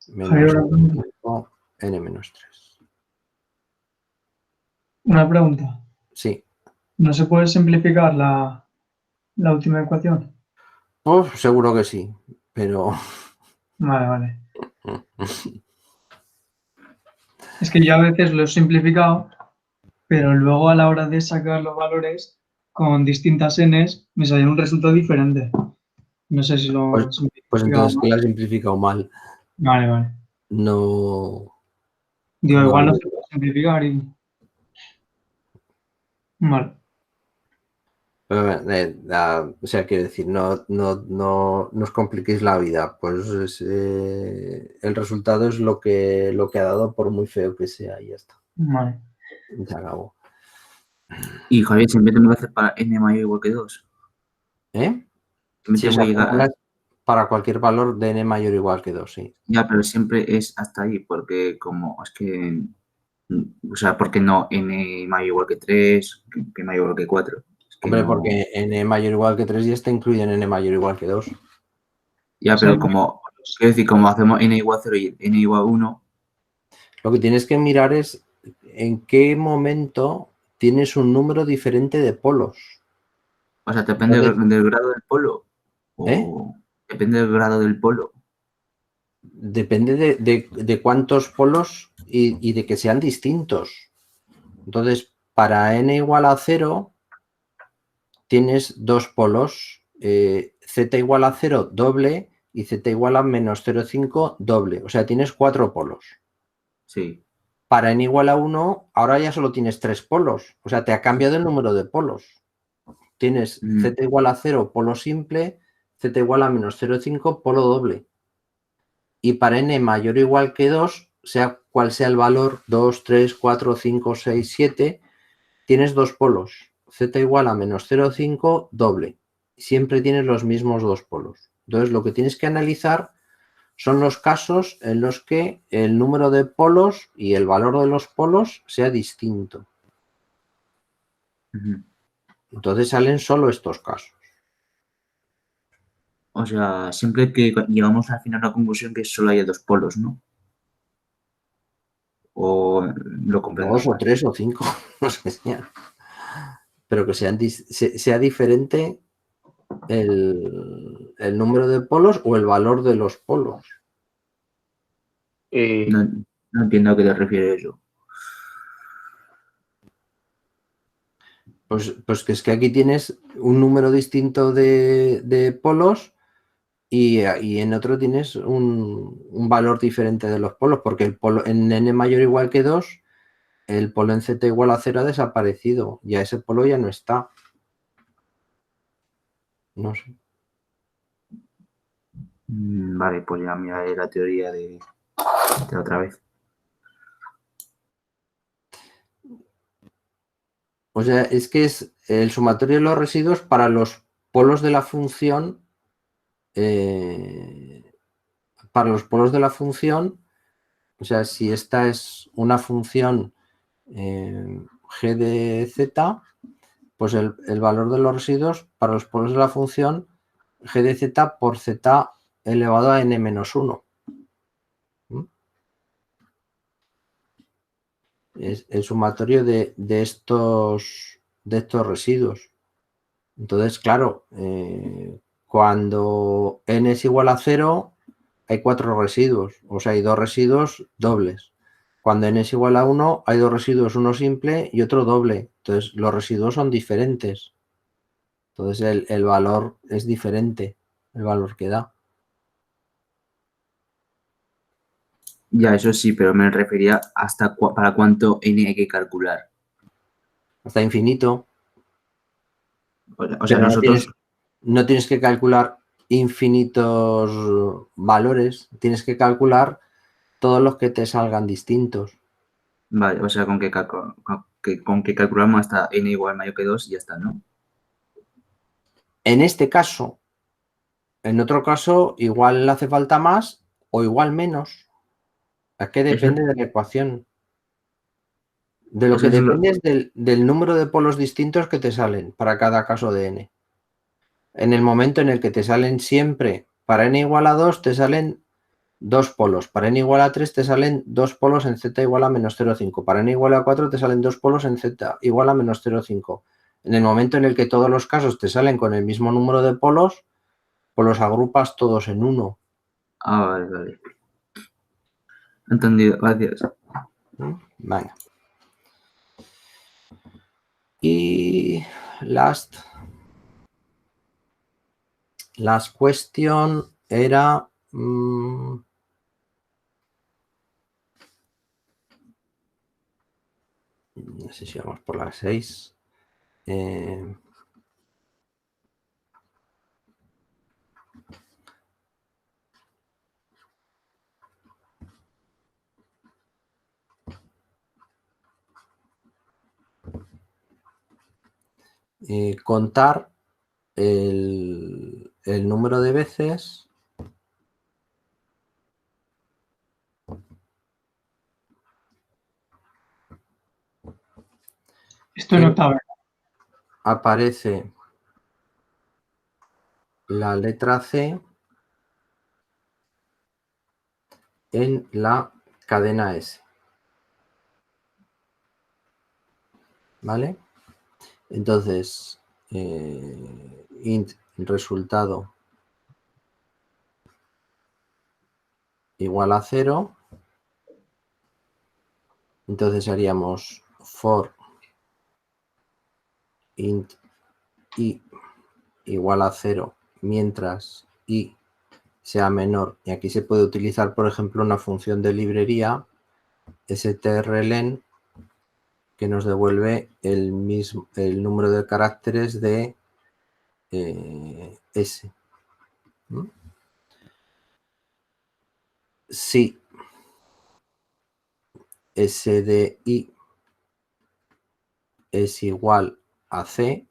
menos 5, n menos 3. Una pregunta. Sí. ¿No se puede simplificar la última ecuación? Pues seguro que sí, pero... Vale, vale. Es que yo a veces lo he simplificado, pero luego a la hora de sacar los valores con distintas n's me sale un resultado diferente. No sé si lo he Pues simplificado entonces mal. que la has simplificado mal. Vale, vale. No... Digo, como igual no el- se puede simplificar y... Vale. O sea, quiero decir, no os compliquéis la vida. Pues el resultado es lo que ha dado, por muy feo que sea, y ya está. Vale. Se acabó. Y Javier, siempre tengo que hacer para n mayor o igual que 2. ¿Eh? Siempre Sí, o tengo sea, que llegar fórmulas para cualquier valor de n mayor o igual que 2, sí. Ya, pero siempre es hasta ahí, porque como es que, o sea, ¿por qué no n mayor o igual que 3, que mayor o igual que 4? Es que Hombre, no... porque n mayor o igual que 3 ya está incluido en n mayor o igual que 2. Ya, pero como, quiero decir, como hacemos n igual a 0 y n igual a 1, Lo que tienes que mirar es en qué momento tienes un número diferente de polos. o sea, depende Entonces, del grado del polo. O depende del grado del polo. Depende de cuántos polos y de que sean distintos. Entonces, para n igual a 0, tienes dos polos, z igual a 0 doble y z igual a menos 0,5 doble. O sea, tienes 4 polos. Sí. Para n igual a 1, ahora ya solo tienes 3 polos. O sea, te ha cambiado el número de polos. Tienes z igual a 0, polo simple, z igual a menos 0,5, polo doble. Y para n mayor o igual que 2, sea cual sea el valor, 2, 3, 4, 5, 6, 7, tienes dos polos. Z igual a menos 0,5 doble. Siempre tienes los mismos dos polos. Entonces, lo que tienes que analizar son los casos en los que el número de polos y el valor de los polos sea distinto. Entonces salen solo estos casos. O sea, siempre que llegamos al final a la conclusión que solo hay dos polos, ¿no? O lo comprendo. 2 o 3 o 5, no sé. Pero que sea diferente el número de polos o el valor de los polos. No entiendo a qué te refieres eso. Pues que es que aquí tienes un número distinto de polos y en otro tienes un valor diferente de los polos, porque el polo en n mayor o igual que 2, el polo en z igual a 0 ha desaparecido. Ya ese polo ya no está. No sé. Vale, pues ya miraré la teoría de otra vez. O sea, es que es el sumatorio de los residuos para los polos de la función. Para los polos de la función, o sea, si esta es una función g de z, pues el valor de los residuos para los polos de la función g de z por z elevado a n-1. Es el sumatorio de estos residuos. Entonces, claro, cuando n es igual a 0, hay 4 residuos, o sea, hay 2 residuos dobles. Cuando n es igual a 1, hay 2 residuos, uno simple y otro doble. Entonces, los residuos son diferentes. Entonces, el valor es diferente, el valor que da. Ya, eso sí, pero me refería hasta para cuánto n hay que calcular. Hasta infinito. O sea, Pero nosotros... no tienes que calcular infinitos valores, tienes que calcular todos los que te salgan distintos. Vale, o sea, con que calculamos hasta n igual mayor que 2 y ya está, ¿no? En este caso, en otro caso, igual hace falta más o igual menos. ¿A qué depende de la ecuación? De lo que depende es del número de polos distintos que te salen para cada caso de n. En el momento en el que te salen siempre, para n igual a 2, te salen 2 polos. Para n igual a 3 te salen 2 polos en z igual a menos 0,5. Para n igual a 4 te salen 2 polos en z igual a menos 0,5. En el momento en el que todos los casos te salen con el mismo número de polos, pues los agrupas todos en uno. Ah, vale, vale. Entendido, gracias. Venga. Y last question era... no sé si vamos por las 6. Contar el número de veces Esto en octava. Aparece la letra C en la cadena S. ¿Vale? Entonces, int resultado igual a 0. Entonces haríamos for int i igual a 0 mientras i sea menor. Y aquí se puede utilizar, por ejemplo, una función de librería strlen que nos devuelve el número de caracteres de S. Si S de I es igual a C,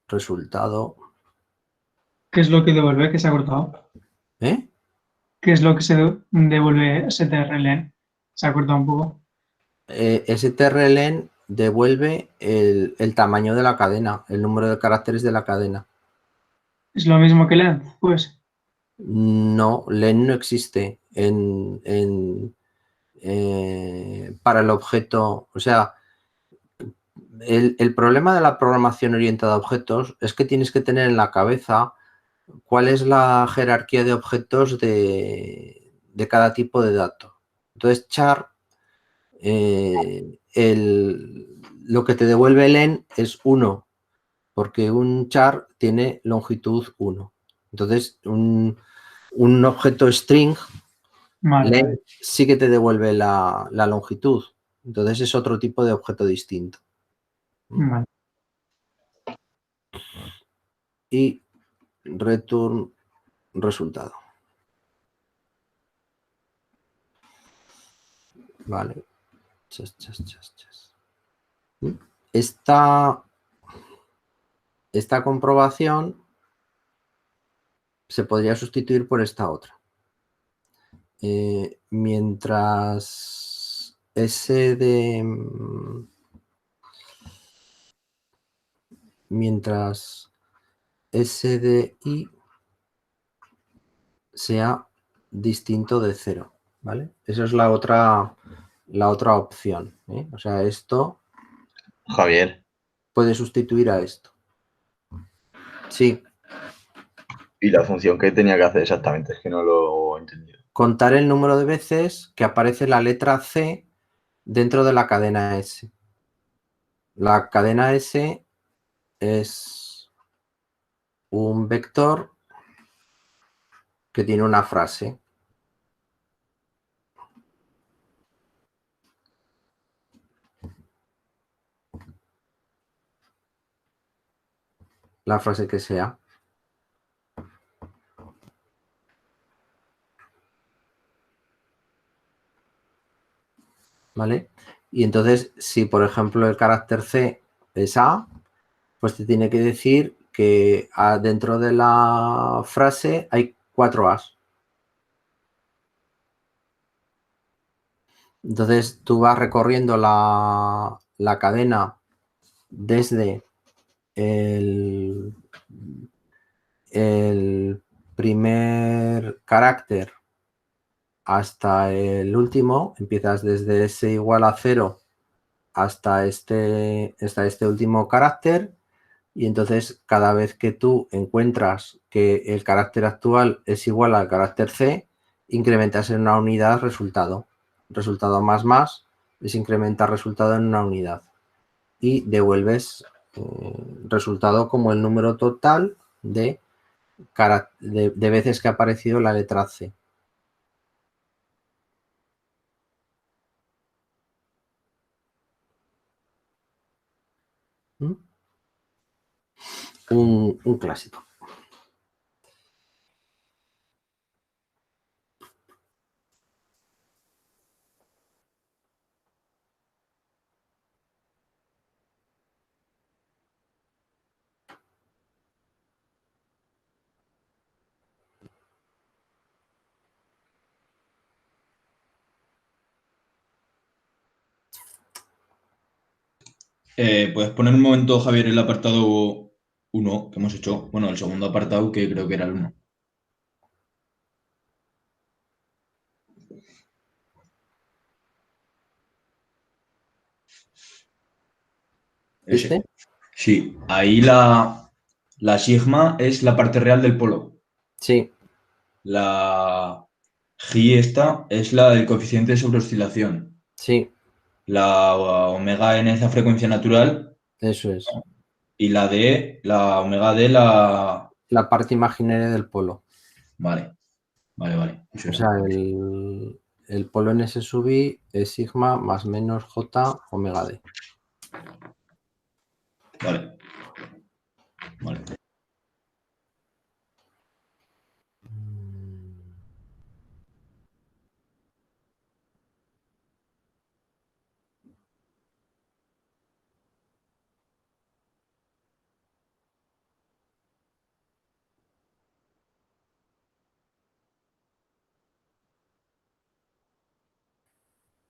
resultado... ¿Qué es lo que devuelve? Que se ha cortado. ¿Eh? ¿Qué es lo que se devuelve strlen? Se ha cortado un poco. strlen devuelve el tamaño de la cadena, el número de caracteres de la cadena. ¿Es lo mismo que length? Pues. No, len no existe para el objeto. O sea, el problema de la programación orientada a objetos es que tienes que tener en la cabeza cuál es la jerarquía de objetos de cada tipo de dato. Entonces, char, lo que te devuelve len es 1, porque un char tiene longitud 1. Entonces, un objeto string Vale, len vale. sí que te devuelve la longitud. Entonces es otro tipo de objeto distinto. Vale. Y return resultado. Vale. Chas. Esta comprobación se podría sustituir por esta otra. Mientras S de I sea distinto de 0, ¿vale? Esa es la otra opción, ¿eh? O sea, esto Javier, puede sustituir a esto. Sí, ¿y la función que tenía que hacer exactamente? Es que no lo he entendido. contar el número de veces que aparece la letra C dentro de la cadena S. La cadena S es un vector que tiene una frase. La frase que sea. ¿Vale? Y entonces, si por ejemplo el carácter C es A, pues te tiene que decir que dentro de la frase hay 4 A's. Entonces tú vas recorriendo la cadena desde el primer carácter hasta el último, empiezas desde S igual a 0 hasta este último carácter, y entonces cada vez que tú encuentras que el carácter actual es igual al carácter C, incrementas en una unidad resultado. Resultado más es incrementar resultado en una unidad. Y devuelves resultado como el número total de veces que ha aparecido la letra C. Un clásico. ¿Puedes poner un momento, Javier, el apartado 1 que hemos hecho? Bueno, el segundo apartado que creo que era el 1. ¿Este? Sí, ahí la sigma es la parte real del polo. Sí. La G esta es la del coeficiente de sobreoscilación. Sí. La omega n es la frecuencia natural. Eso es. Y la omega d la parte imaginaria del polo. Vale. Eso o era. sea, el polo en S sub I es sigma más menos J omega D. Vale.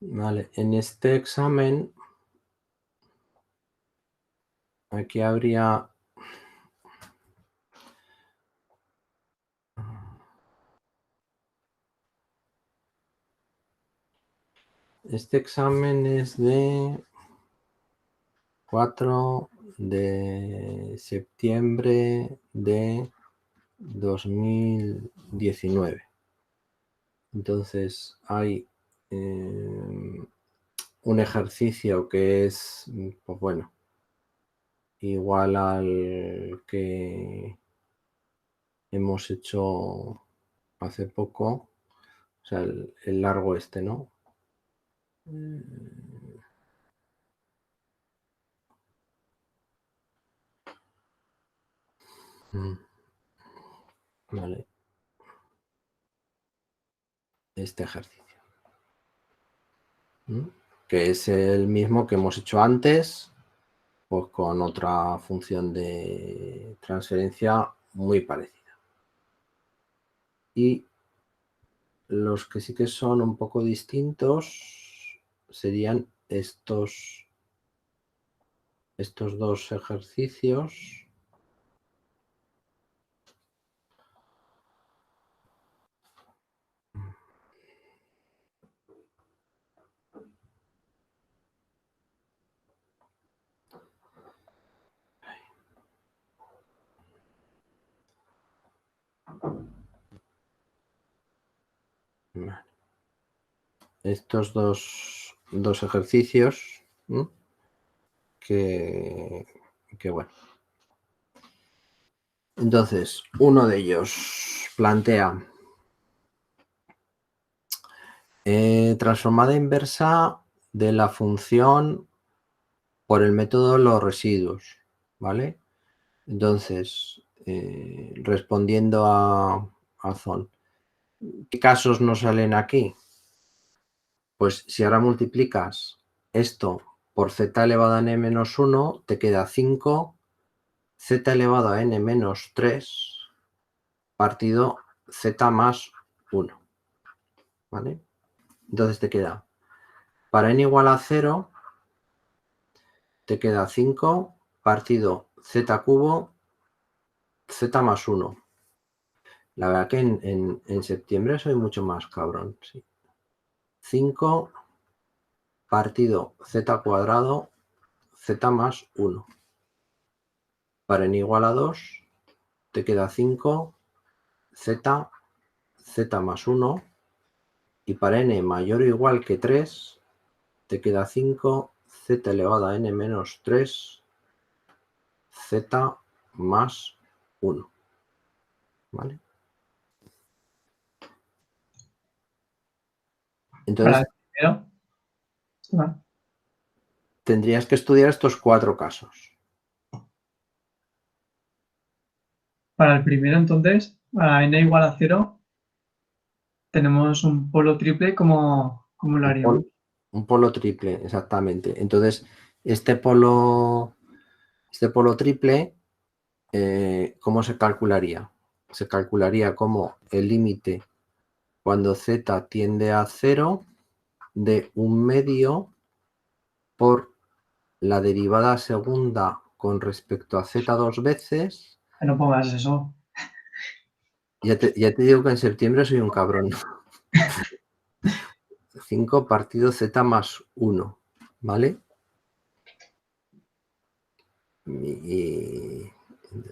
Vale, en este examen aquí habría este examen es de 4 de septiembre de 2019. Entonces hay un ejercicio que es, pues bueno, igual al que hemos hecho hace poco, o sea, el largo este, ¿no? Vale. Este ejercicio. Que es el mismo que hemos hecho antes, pues con otra función de transferencia muy parecida. Y los que sí que son un poco distintos serían estos dos ejercicios. Vale. Estos dos ejercicios, ¿no? que bueno. Entonces, uno de ellos plantea transformada inversa de la función por el método de los residuos, ¿vale? Entonces, respondiendo a Zon, ¿qué casos nos salen aquí? Pues si ahora multiplicas esto por z elevado a n menos 1, te queda 5 z elevado a n menos 3 partido z más 1, ¿vale? Entonces te queda, para n igual a 0, te queda 5 partido z cubo z más 1. La verdad que en septiembre soy mucho más cabrón, sí. 5 partido z cuadrado z más 1. Para n igual a 2, te queda 5 z más 1. Y para n mayor o igual que 3, te queda 5 z elevado a n menos 3 z más 1. ¿Vale? Entonces, tendrías que estudiar estos 4 casos. Para el primero, entonces, para n igual a 0, tenemos un polo triple, ¿cómo lo haríamos? Un polo triple, exactamente. Entonces, este polo triple, ¿cómo se calcularía? Se calcularía como el límite cuando z tiende a 0 de 1/2 por la derivada segunda con respecto a z 2 veces. No pongas eso. Ya te digo que en septiembre soy un cabrón. 5 partido z más 1, ¿vale? Y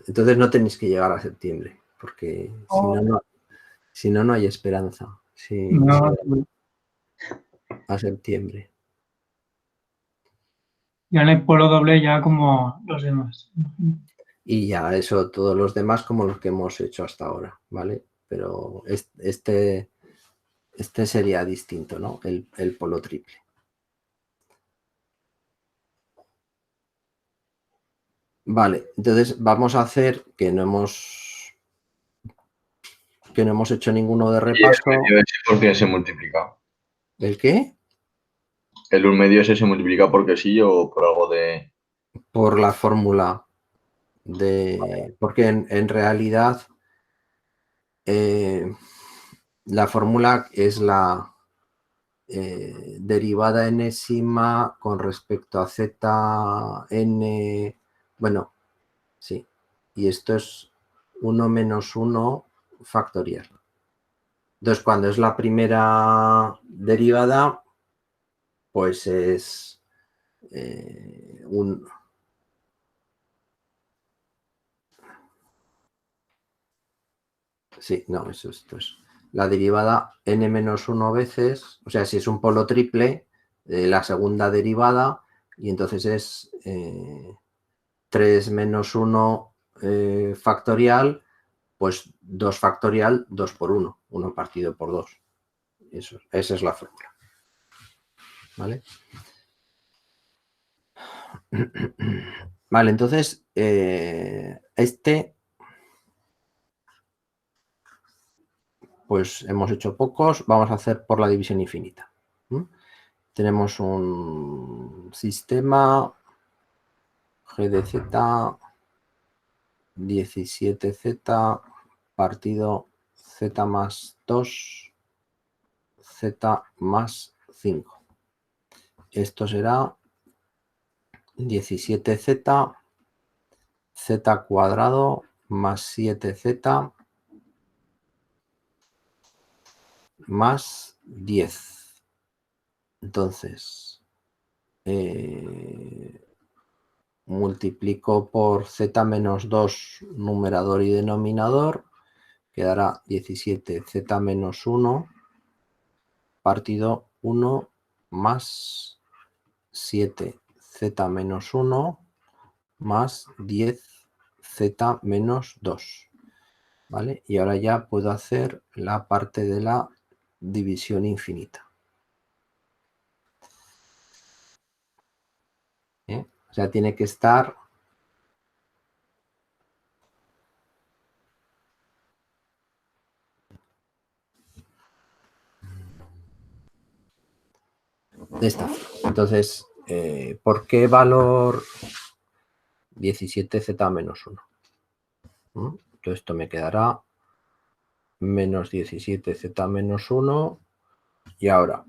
entonces no tenéis que llegar a septiembre, porque si no, no hay esperanza. A septiembre. Ya en el polo doble ya como los demás. Y ya eso, todos los demás como los que hemos hecho hasta ahora, ¿vale? Pero este sería distinto, ¿no? El polo triple. Vale, entonces vamos a hacer que no hemos hecho ninguno de repaso. ¿Y el medio ese por qué se multiplica? ¿El qué? ¿El 1/2 ese se multiplica porque sí o por algo de...? Por la fórmula porque en realidad la fórmula es la derivada enésima con respecto a z n, bueno, sí, y esto es 1 menos 1 factorial. Entonces, cuando es la primera derivada, pues es sí, no, esto es la derivada n menos 1 veces, o sea, si es un polo triple, la segunda derivada y entonces es 3 menos 1 factorial, pues 2 factorial, 2 por 1, 1 partido por 2. Esa es la fórmula. ¿Vale? Vale, entonces pues hemos hecho pocos, vamos a hacer por la división infinita. Tenemos un sistema G de Z 17Z partido Z más 2 Z más 5. Esto será 17Z Z cuadrado más 7Z más 10. Entonces, multiplico por Z menos 2 numerador y denominador, quedará 17Z menos 1 partido 1 más 7Z menos 1 más 10Z menos 2. ¿Vale? Y ahora ya puedo hacer la parte de la división infinita. O sea, tiene que estar de esta forma. Entonces, ¿por qué valor 17Z menos 1? Entonces esto me quedará menos 17Z menos 1 y ahora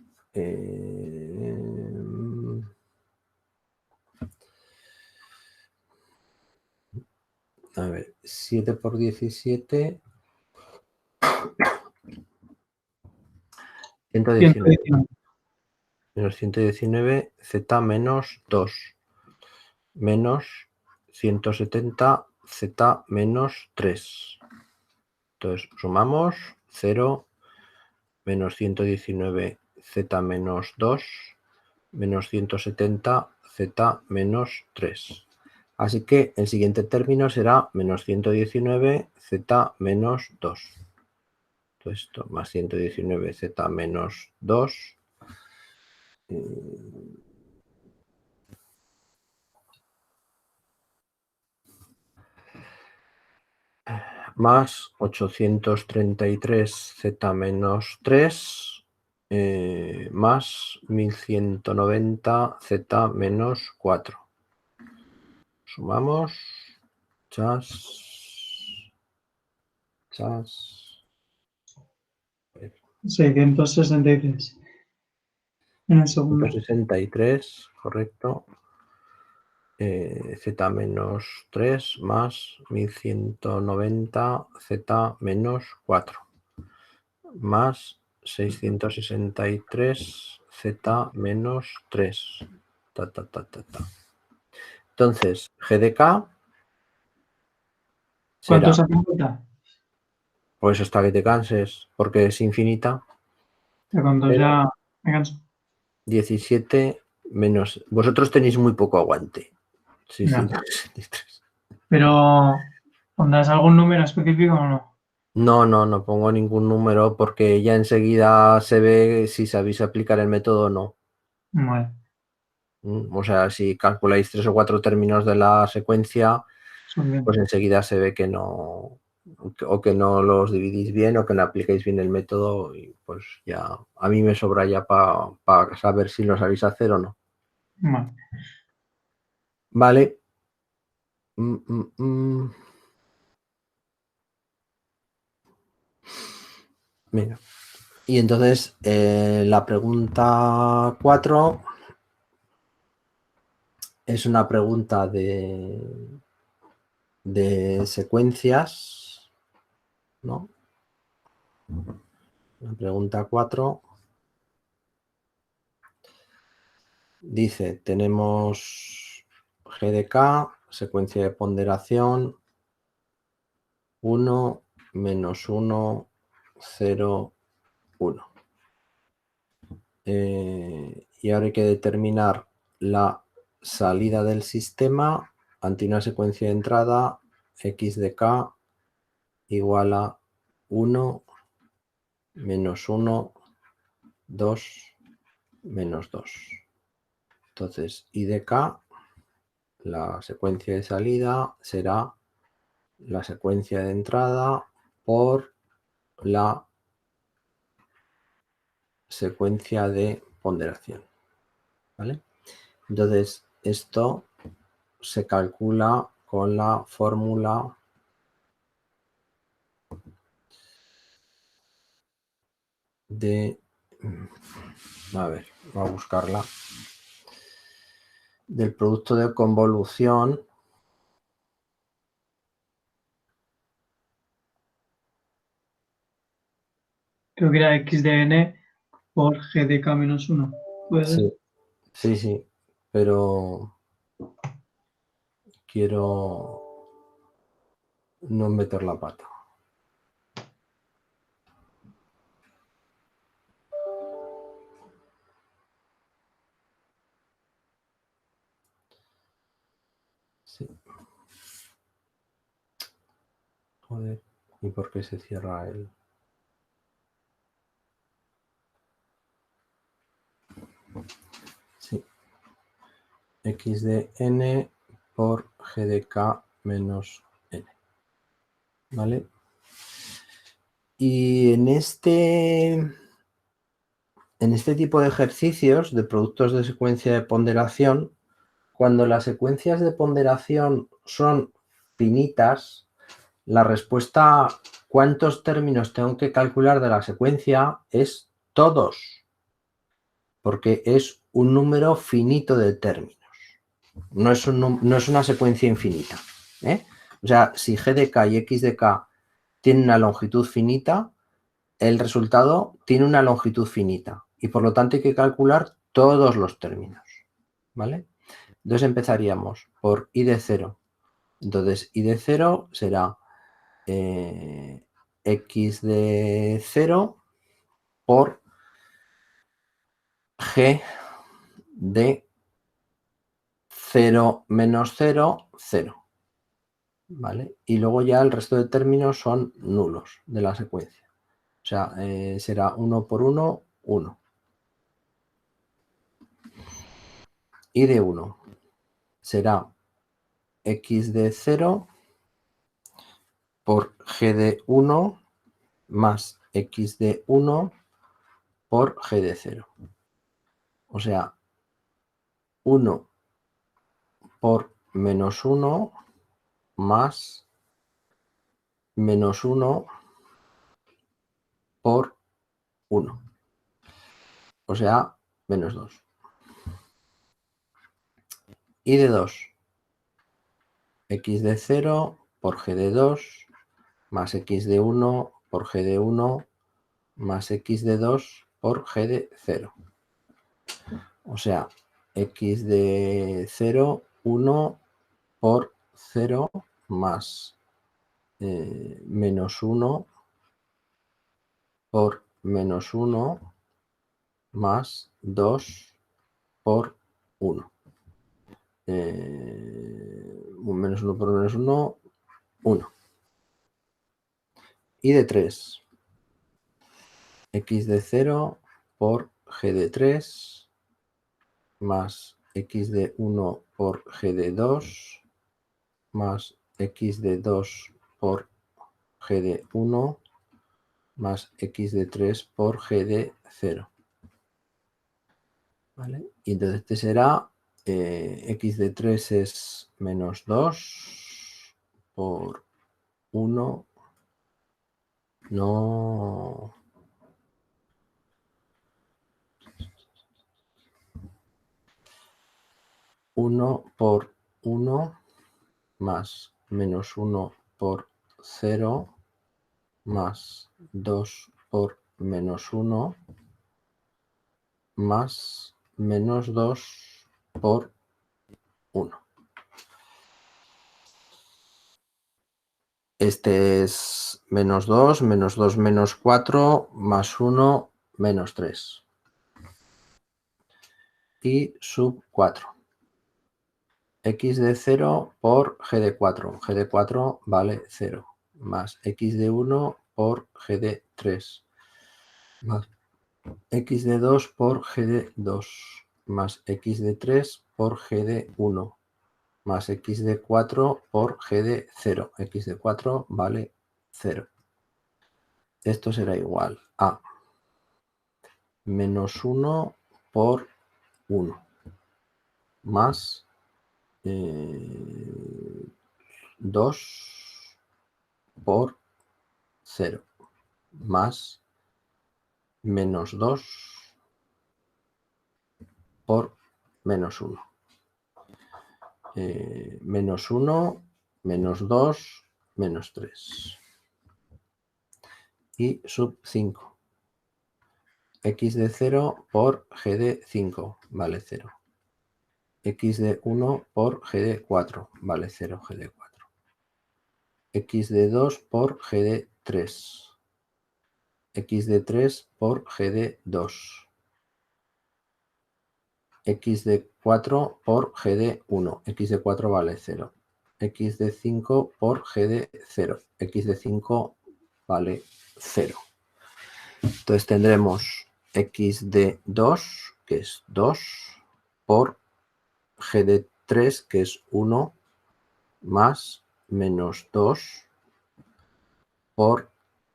a ver, 7 por 17 119 menos 119 Z menos 2 menos 170 Z menos 3. Entonces sumamos 0 menos 119 Z menos 2 menos 170 Z menos 3. Así que el siguiente término será menos 119 Z menos 2. Entonces esto más 119 Z menos 2 más 833 Z menos 3 más 1190 Z menos 4. Sumamos. Chas. 663. En el segundo. 163, correcto. Z menos 3 más 1190 Z menos 4 más 663 Z menos 3. Entonces, G de K ¿Cuánto será, se computa? pues hasta que te canses, porque es infinita, Cuando pero ya me canso. 17 menos... Vosotros tenéis muy poco aguante. Sí, Ya. 63. Pero, ¿pondrás algún número específico o no? No pongo ningún número porque ya enseguida se ve si sabéis aplicar el método o no. Vale. O sea, si calculáis 3 o 4 términos de la secuencia, Son bien. pues enseguida se ve que no, o que no los dividís bien o que no aplicáis bien el método y pues ya, a mí me sobra ya para saber si lo sabéis hacer o no. Vale. Vale. Mira. Y entonces la pregunta 4 es una pregunta de secuencias, ¿no? La pregunta 4 dice, tenemos G de K, secuencia de ponderación, 1, menos 1, 0, 1. Y ahora hay que determinar la salida del sistema ante una secuencia de entrada x de k igual a 1, menos 1, 2, menos 2. Entonces, y de k, la secuencia de salida será la secuencia de entrada por la secuencia de ponderación. ¿Vale? Entonces, esto se calcula con la fórmula de, a ver, voy a buscarla, del producto de convolución Creo que era x de n por g de k menos 1. ¿Puede ser? Sí, pero quiero no meter la pata. Sí. Joder, ¿y por qué se cierra el...? Sí. X de n por g de k menos n. ¿Vale? Y en este tipo de ejercicios de productos de secuencia de ponderación, cuando las secuencias de ponderación son finitas, la respuesta ¿cuántos términos tengo que calcular de la secuencia? Es todos, porque es un número finito de términos. No es una secuencia infinita. O sea, si g de k y x de k tienen una longitud finita, el resultado tiene una longitud finita y por lo tanto hay que calcular todos los términos. ¿Vale? Entonces empezaríamos por i de 0. Entonces i de 0 será x de 0 por g de 0 menos 0, 0. ¿Vale? Y luego ya el resto de términos son nulos de la secuencia. O sea, será 1 por 1, 1. Y de 1 será x de 0 por g de 1 más x de 1 por g de 0. O sea, 1 por menos 1 más menos 1 por 1. O sea, menos 2. Y de 2. X de 0 por g de 2 más x de 1 por g de 1 más x de 2 por g de 0. O sea, x de 0, 1 por 0 más menos 1 por menos 1 más 2 por 1. Menos 1 por menos 1, 1. Y de 3. X de 0 por g de 3 más x de 1 por g de 2 más x de 2 por g de 1 más x de 3 por g de 0. ¿Vale? Y entonces este será x de 3 es menos 2 por 1. No. Uno por 1 más menos 1 por 0 más 2 por menos 1 más menos 2 por 1. Este es menos 2 menos 4, más 1, menos 3. y sub 4. X de 0 por G de 4. G de 4 vale 0. Más X de 1 por G de 3. Más X de 2 por G de 2. Más X de 3 por G de 1. Más X de 4 por G de 0. X de 4 vale 0. Esto será igual a menos 1 por 1 más 2 por 0 más menos 2 por menos 1. Menos 1, menos 2, menos 3. Y sub 5. X de 0 por G de 5 vale 0. X de 1 por G de 4 vale 0, G de 4. X de 2 por G de 3. X de 3 por G de 2. X de 4 por G de 1. X de 4 vale 0. X de 5 por G de 0. X de 5 vale 0. Entonces tendremos X de 2, que es 2, por G de 3, que es 1, más menos 2 por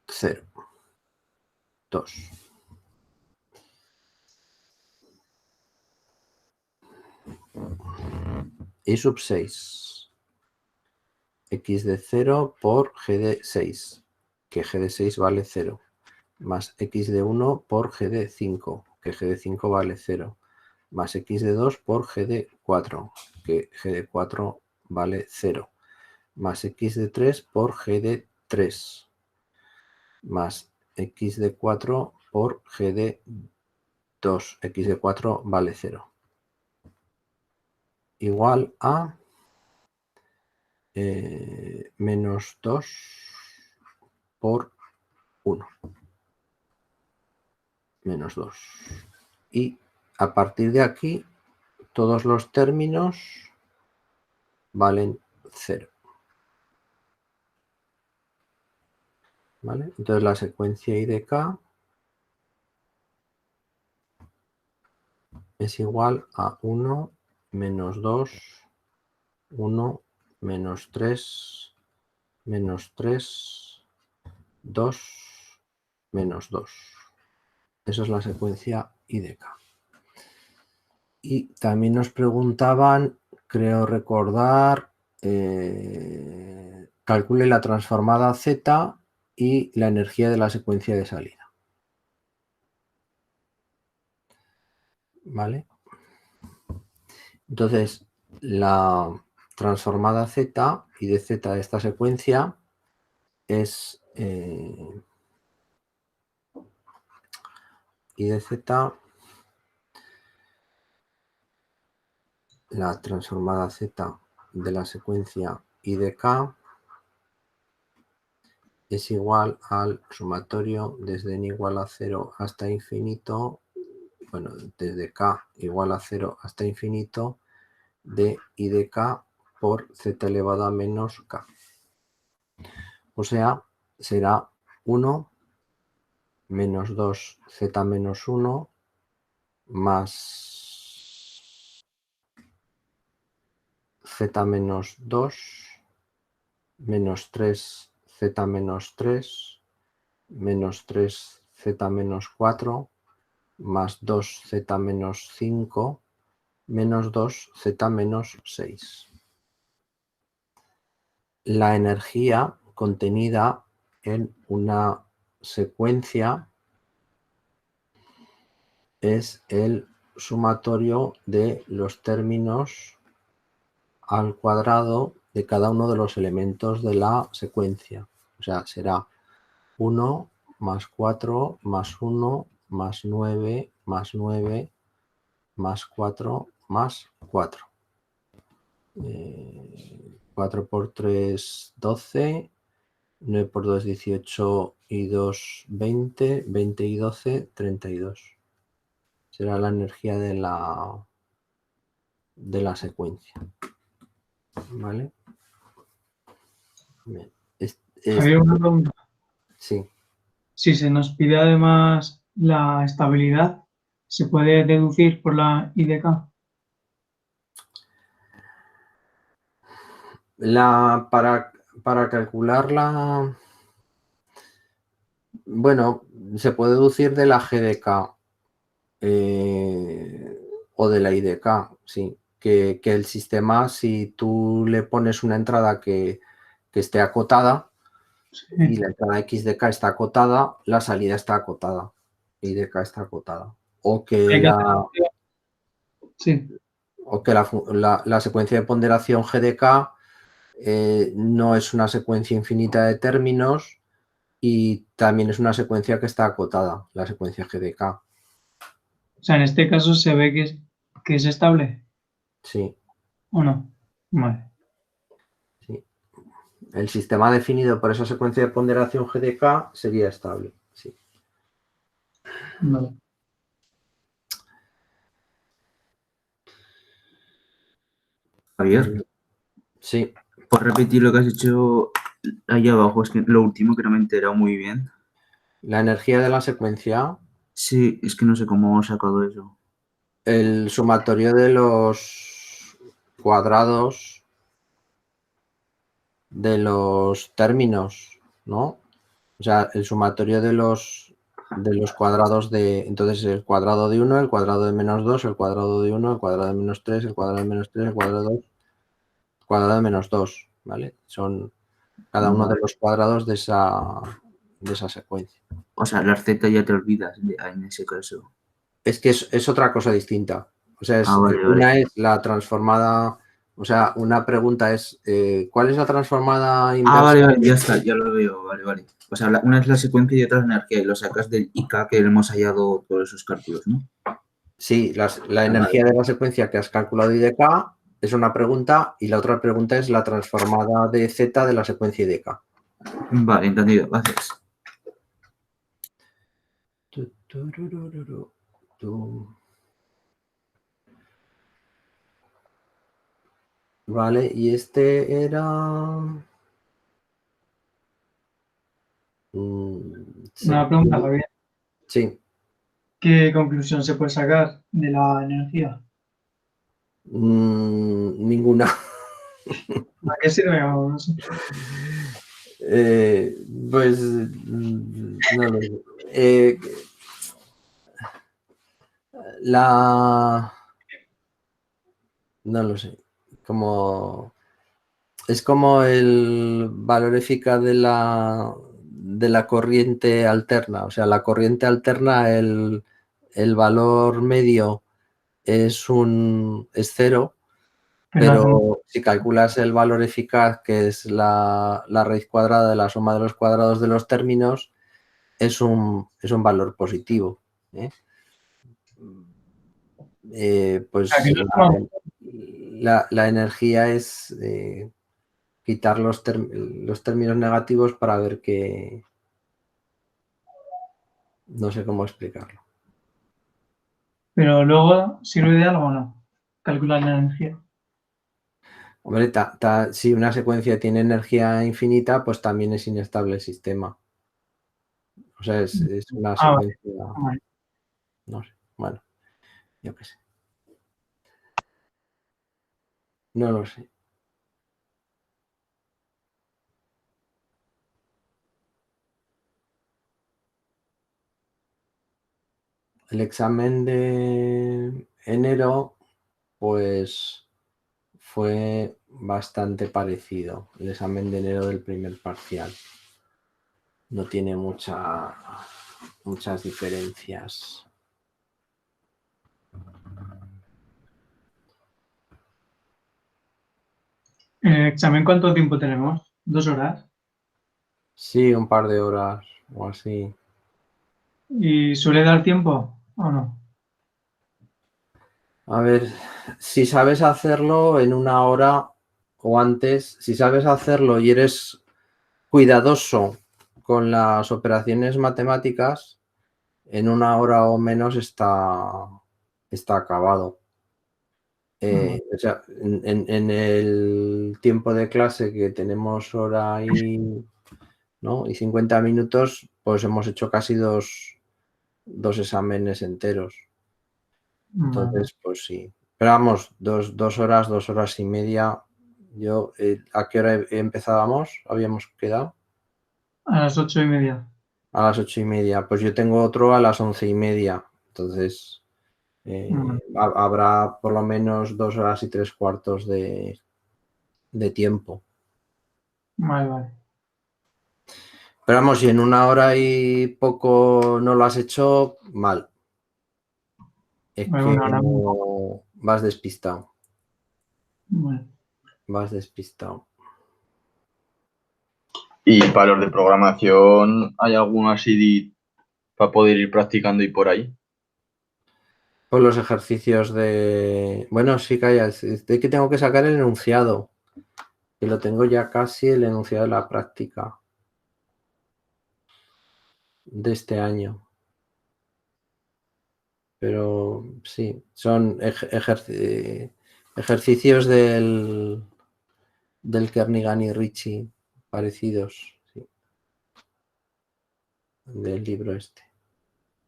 0. 2. Y sub 6. X de 0 por G de 6, que G de 6 vale 0. Más X de 1 por G de 5, que G de 5 vale 0. Más X de 2 por G de 4, que G de 4 vale 0. Más X de 3 por G de 3. Más X de 4 por G de 2. X de 4 vale 0. Igual a menos 2 por 1. Menos 2. Y a partir de aquí, todos los términos valen 0. ¿Vale? Entonces la secuencia I de K es igual a 1, menos 2, 1, menos 3, menos 3, 2, menos 2. Esa es la secuencia I de K. Y también nos preguntaban, creo recordar, calcule la transformada Z y la energía de la secuencia de salida. ¿Vale? Entonces, la transformada Z y de Z de esta secuencia es y de Z, la transformada Z de la secuencia I de K es igual al sumatorio desde n igual a 0 hasta infinito, bueno, desde K igual a 0 hasta infinito, de I de K por Z elevado a menos K. O sea, será 1 menos 2 Z menos 1 más Z menos 2 menos 3 Z menos 3 menos 3 Z menos 4 más 2 Z menos 5 menos 2 Z menos 6. La energía contenida en una secuencia es el sumatorio de los términos al cuadrado de cada uno de los elementos de la secuencia. O sea, será 1 más 4 más 1 más 9 más 9 más 4 más 4. 4 por 3, 12. 9 por 2, 18 y 2, 20. 20 y 12, 32. Será la energía de la de la secuencia. ¿Vale? Bien. Javier, una pregunta. Sí. Si se nos pide además la estabilidad, ¿se puede deducir por la IDK? Para calcularla, bueno, se puede deducir de la GDK o de la IDK, sí. Que el sistema, si tú le pones una entrada que esté acotada y la entrada XDK está acotada, la salida está acotada. IDK está acotada. O que Sí. la secuencia de ponderación GDK no es una secuencia infinita de términos y también es una secuencia que está acotada, la secuencia GDK. O sea, en este caso se ve que es estable. Sí. ¿O no? Vale. Sí. El sistema definido por esa secuencia de ponderación GDK sería estable. Sí. Vale. Javier, Sí. ¿puedes repetir lo que has hecho ahí abajo? Es que lo último que no me he enterado muy bien. La energía de la secuencia, Sí, es que no sé cómo he sacado eso. el sumatorio de los cuadrados de los términos, ¿no? O sea, el sumatorio de los cuadrados de... Entonces, el cuadrado de 1, el cuadrado de menos 2, el cuadrado de 1, el cuadrado de menos 3, el cuadrado de menos 3, el cuadrado de 2, el cuadrado de menos 2, ¿vale? Son cada uno de los cuadrados de esa secuencia. O sea, las Z ya te olvidas en ese caso. Es que es otra cosa distinta. O sea, Vale. una es la transformada... O sea, una pregunta es, ¿cuál es la transformada inversa? Vale, ya está, ya lo veo, vale. O sea, una es la secuencia y otra es la energía, y lo sacas del IK que hemos hallado todos esos cálculos, ¿no? Sí, la energía de la secuencia que has calculado IDK es una pregunta y la otra pregunta es la transformada de Z de la secuencia IDK. Vale, entendido, gracias. Vale, y este era... sí. Una pregunta, Javier. Sí. ¿Qué conclusión se puede sacar de la energía? Ninguna. ¿A qué sirve? No sé. Pues no lo sé. No lo sé. Es como el valor eficaz de la corriente alterna. O sea, la corriente alterna, el valor medio es 0, pero si calculas el valor eficaz, que es la raíz cuadrada de la suma de los cuadrados de los términos, es un valor positivo. Pues la energía es quitar los términos negativos para ver qué... No sé cómo explicarlo. Pero luego sirve de algo o no, calcular la energía. Hombre, si una secuencia tiene energía infinita, pues también es inestable el sistema. O sea, es una secuencia... Vale. No sé, bueno, yo qué sé. No lo sé. El examen de enero, pues fue bastante parecido. El examen de enero del primer parcial. No tiene muchas diferencias. ¿El examen cuánto tiempo tenemos? ¿2 horas? Sí, un par de horas o así. ¿Y suele dar tiempo o no? A ver, si sabes hacerlo en 1 hora o antes, si sabes hacerlo y eres cuidadoso con las operaciones matemáticas, en 1 hora o menos está acabado. O sea, en el tiempo de clase que tenemos hora ¿no? y 50 minutos, pues hemos hecho casi dos exámenes enteros. Entonces, pues sí. Pero vamos, 2 horas, 2 horas y media. Yo, ¿a qué hora empezábamos? ¿Habíamos quedado? A las 8:30. A las 8:30. Pues yo tengo otro a las 11:30. Entonces, habrá por lo menos 2 horas y 3/4 de tiempo. Vale. Pero vamos, si en 1 hora y poco no lo has hecho, mal. Es Vale, que 1 hora. no vas despistado. Vale. Vas despistado. Y para los de programación, ¿hay alguno así para poder ir practicando y por ahí? Pues los ejercicios de... Bueno, sí, calla, es de que tengo que sacar el enunciado. Que lo tengo ya casi, el enunciado de la práctica de este año. Pero sí, son ejercicios del Kernighan y Ricci parecidos, sí, del libro este,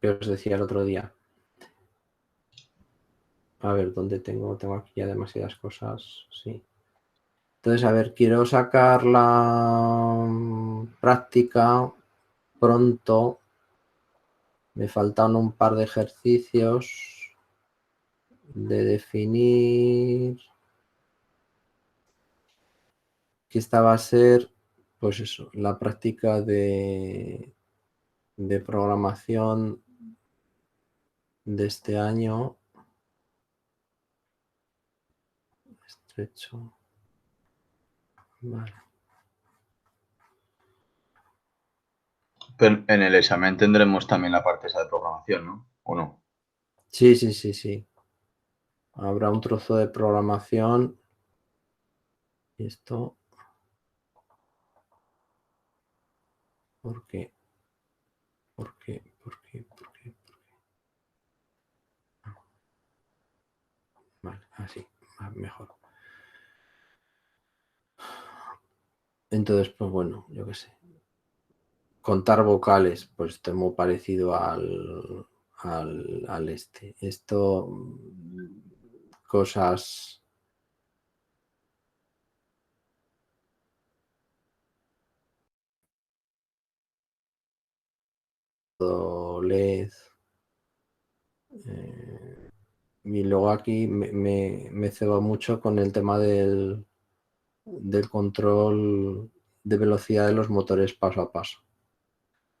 que os decía el otro día. A ver, ¿dónde tengo? Tengo aquí ya demasiadas cosas, sí. Entonces, a ver, quiero sacar la práctica pronto. Me faltan un par de ejercicios de definir que esta va a ser, pues eso, la práctica de programación de este año. Estrecho. Vale. Pero en el examen tendremos también la parte esa de programación, ¿no? ¿O no? Sí, sí, sí, sí. Habrá un trozo de programación. Y esto. ¿Por qué? ¿Por qué? ¿Por qué? ¿Por qué? ¿Por qué? Vale, así, mejor. Entonces, pues bueno, yo qué sé. Contar vocales, pues esto es muy parecido al este. Esto, cosas... LED. Y luego aquí me ceba mucho con el tema del control de velocidad de los motores paso a paso.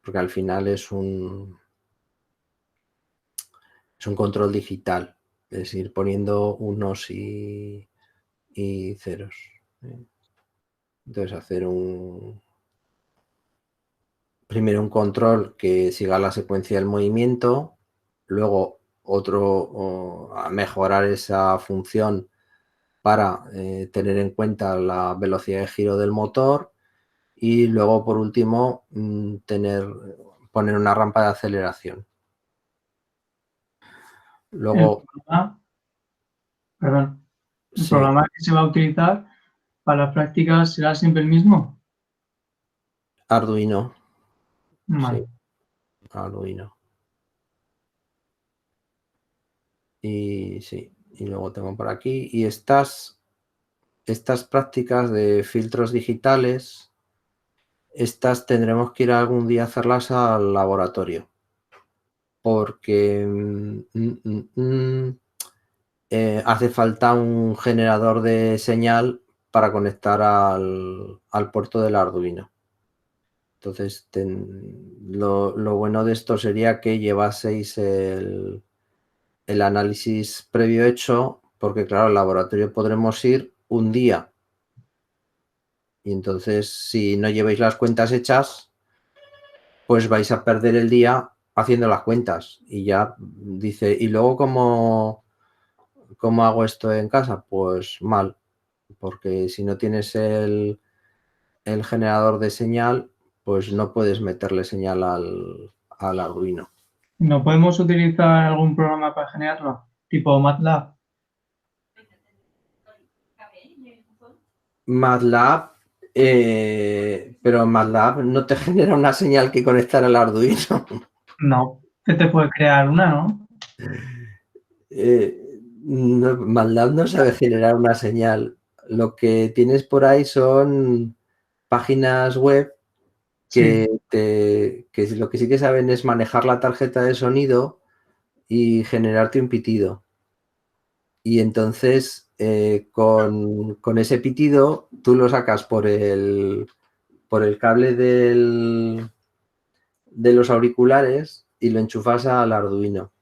Porque al final es un control digital, es decir, poniendo unos y ceros. Entonces hacer primero un control que siga la secuencia del movimiento, luego otro a mejorar esa función para tener en cuenta la velocidad de giro del motor y luego por último poner una rampa de aceleración. Luego, El sí, programa que se va a utilizar para las prácticas será siempre el mismo. Arduino. Vale. Sí, Arduino. Y sí, y luego tengo por aquí. Y estas prácticas de filtros digitales, estas tendremos que ir algún día a hacerlas al laboratorio. Porque hace falta un generador de señal para conectar al puerto del Arduino. Entonces, lo bueno de esto sería que llevaseis el análisis previo hecho, porque claro, al laboratorio podremos ir un día. Y entonces, si no lleváis las cuentas hechas, pues vais a perder el día haciendo las cuentas. Y ya dice, ¿y luego cómo hago esto en casa? Pues mal, porque si no tienes el generador de señal, pues no puedes meterle señal al Arduino. ¿No podemos utilizar algún programa para generarlo? Tipo MATLAB. MATLAB, pero MATLAB no te genera una señal que conectar al Arduino. No, que te puede crear una, ¿no? MATLAB no sabe generar una señal. Lo que tienes por ahí son páginas web que lo que sí que saben es manejar la tarjeta de sonido y generarte un pitido. Y entonces con ese pitido tú lo sacas por el cable de los auriculares y lo enchufas al Arduino.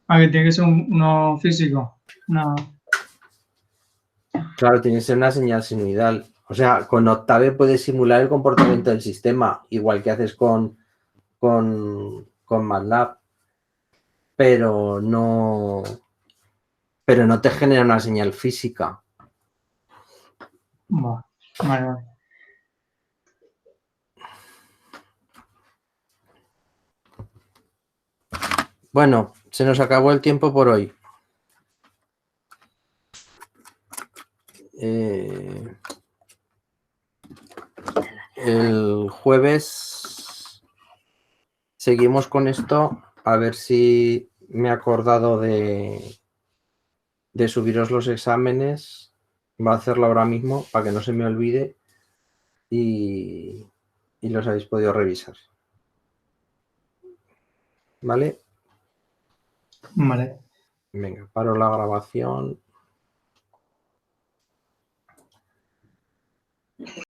Ah, que tiene que ser uno físico. No. Claro, tiene que ser una señal sinusoidal. O sea, con Octave puedes simular el comportamiento del sistema, igual que haces con MATLAB, pero no te genera una señal física. Vale, vale. Bueno, se nos acabó el tiempo por hoy. El jueves seguimos con esto, a ver si me he acordado de subiros los exámenes. Voy a hacerlo ahora mismo para que no se me olvide y los habéis podido revisar. ¿Vale? Vale. Venga, paro la grabación.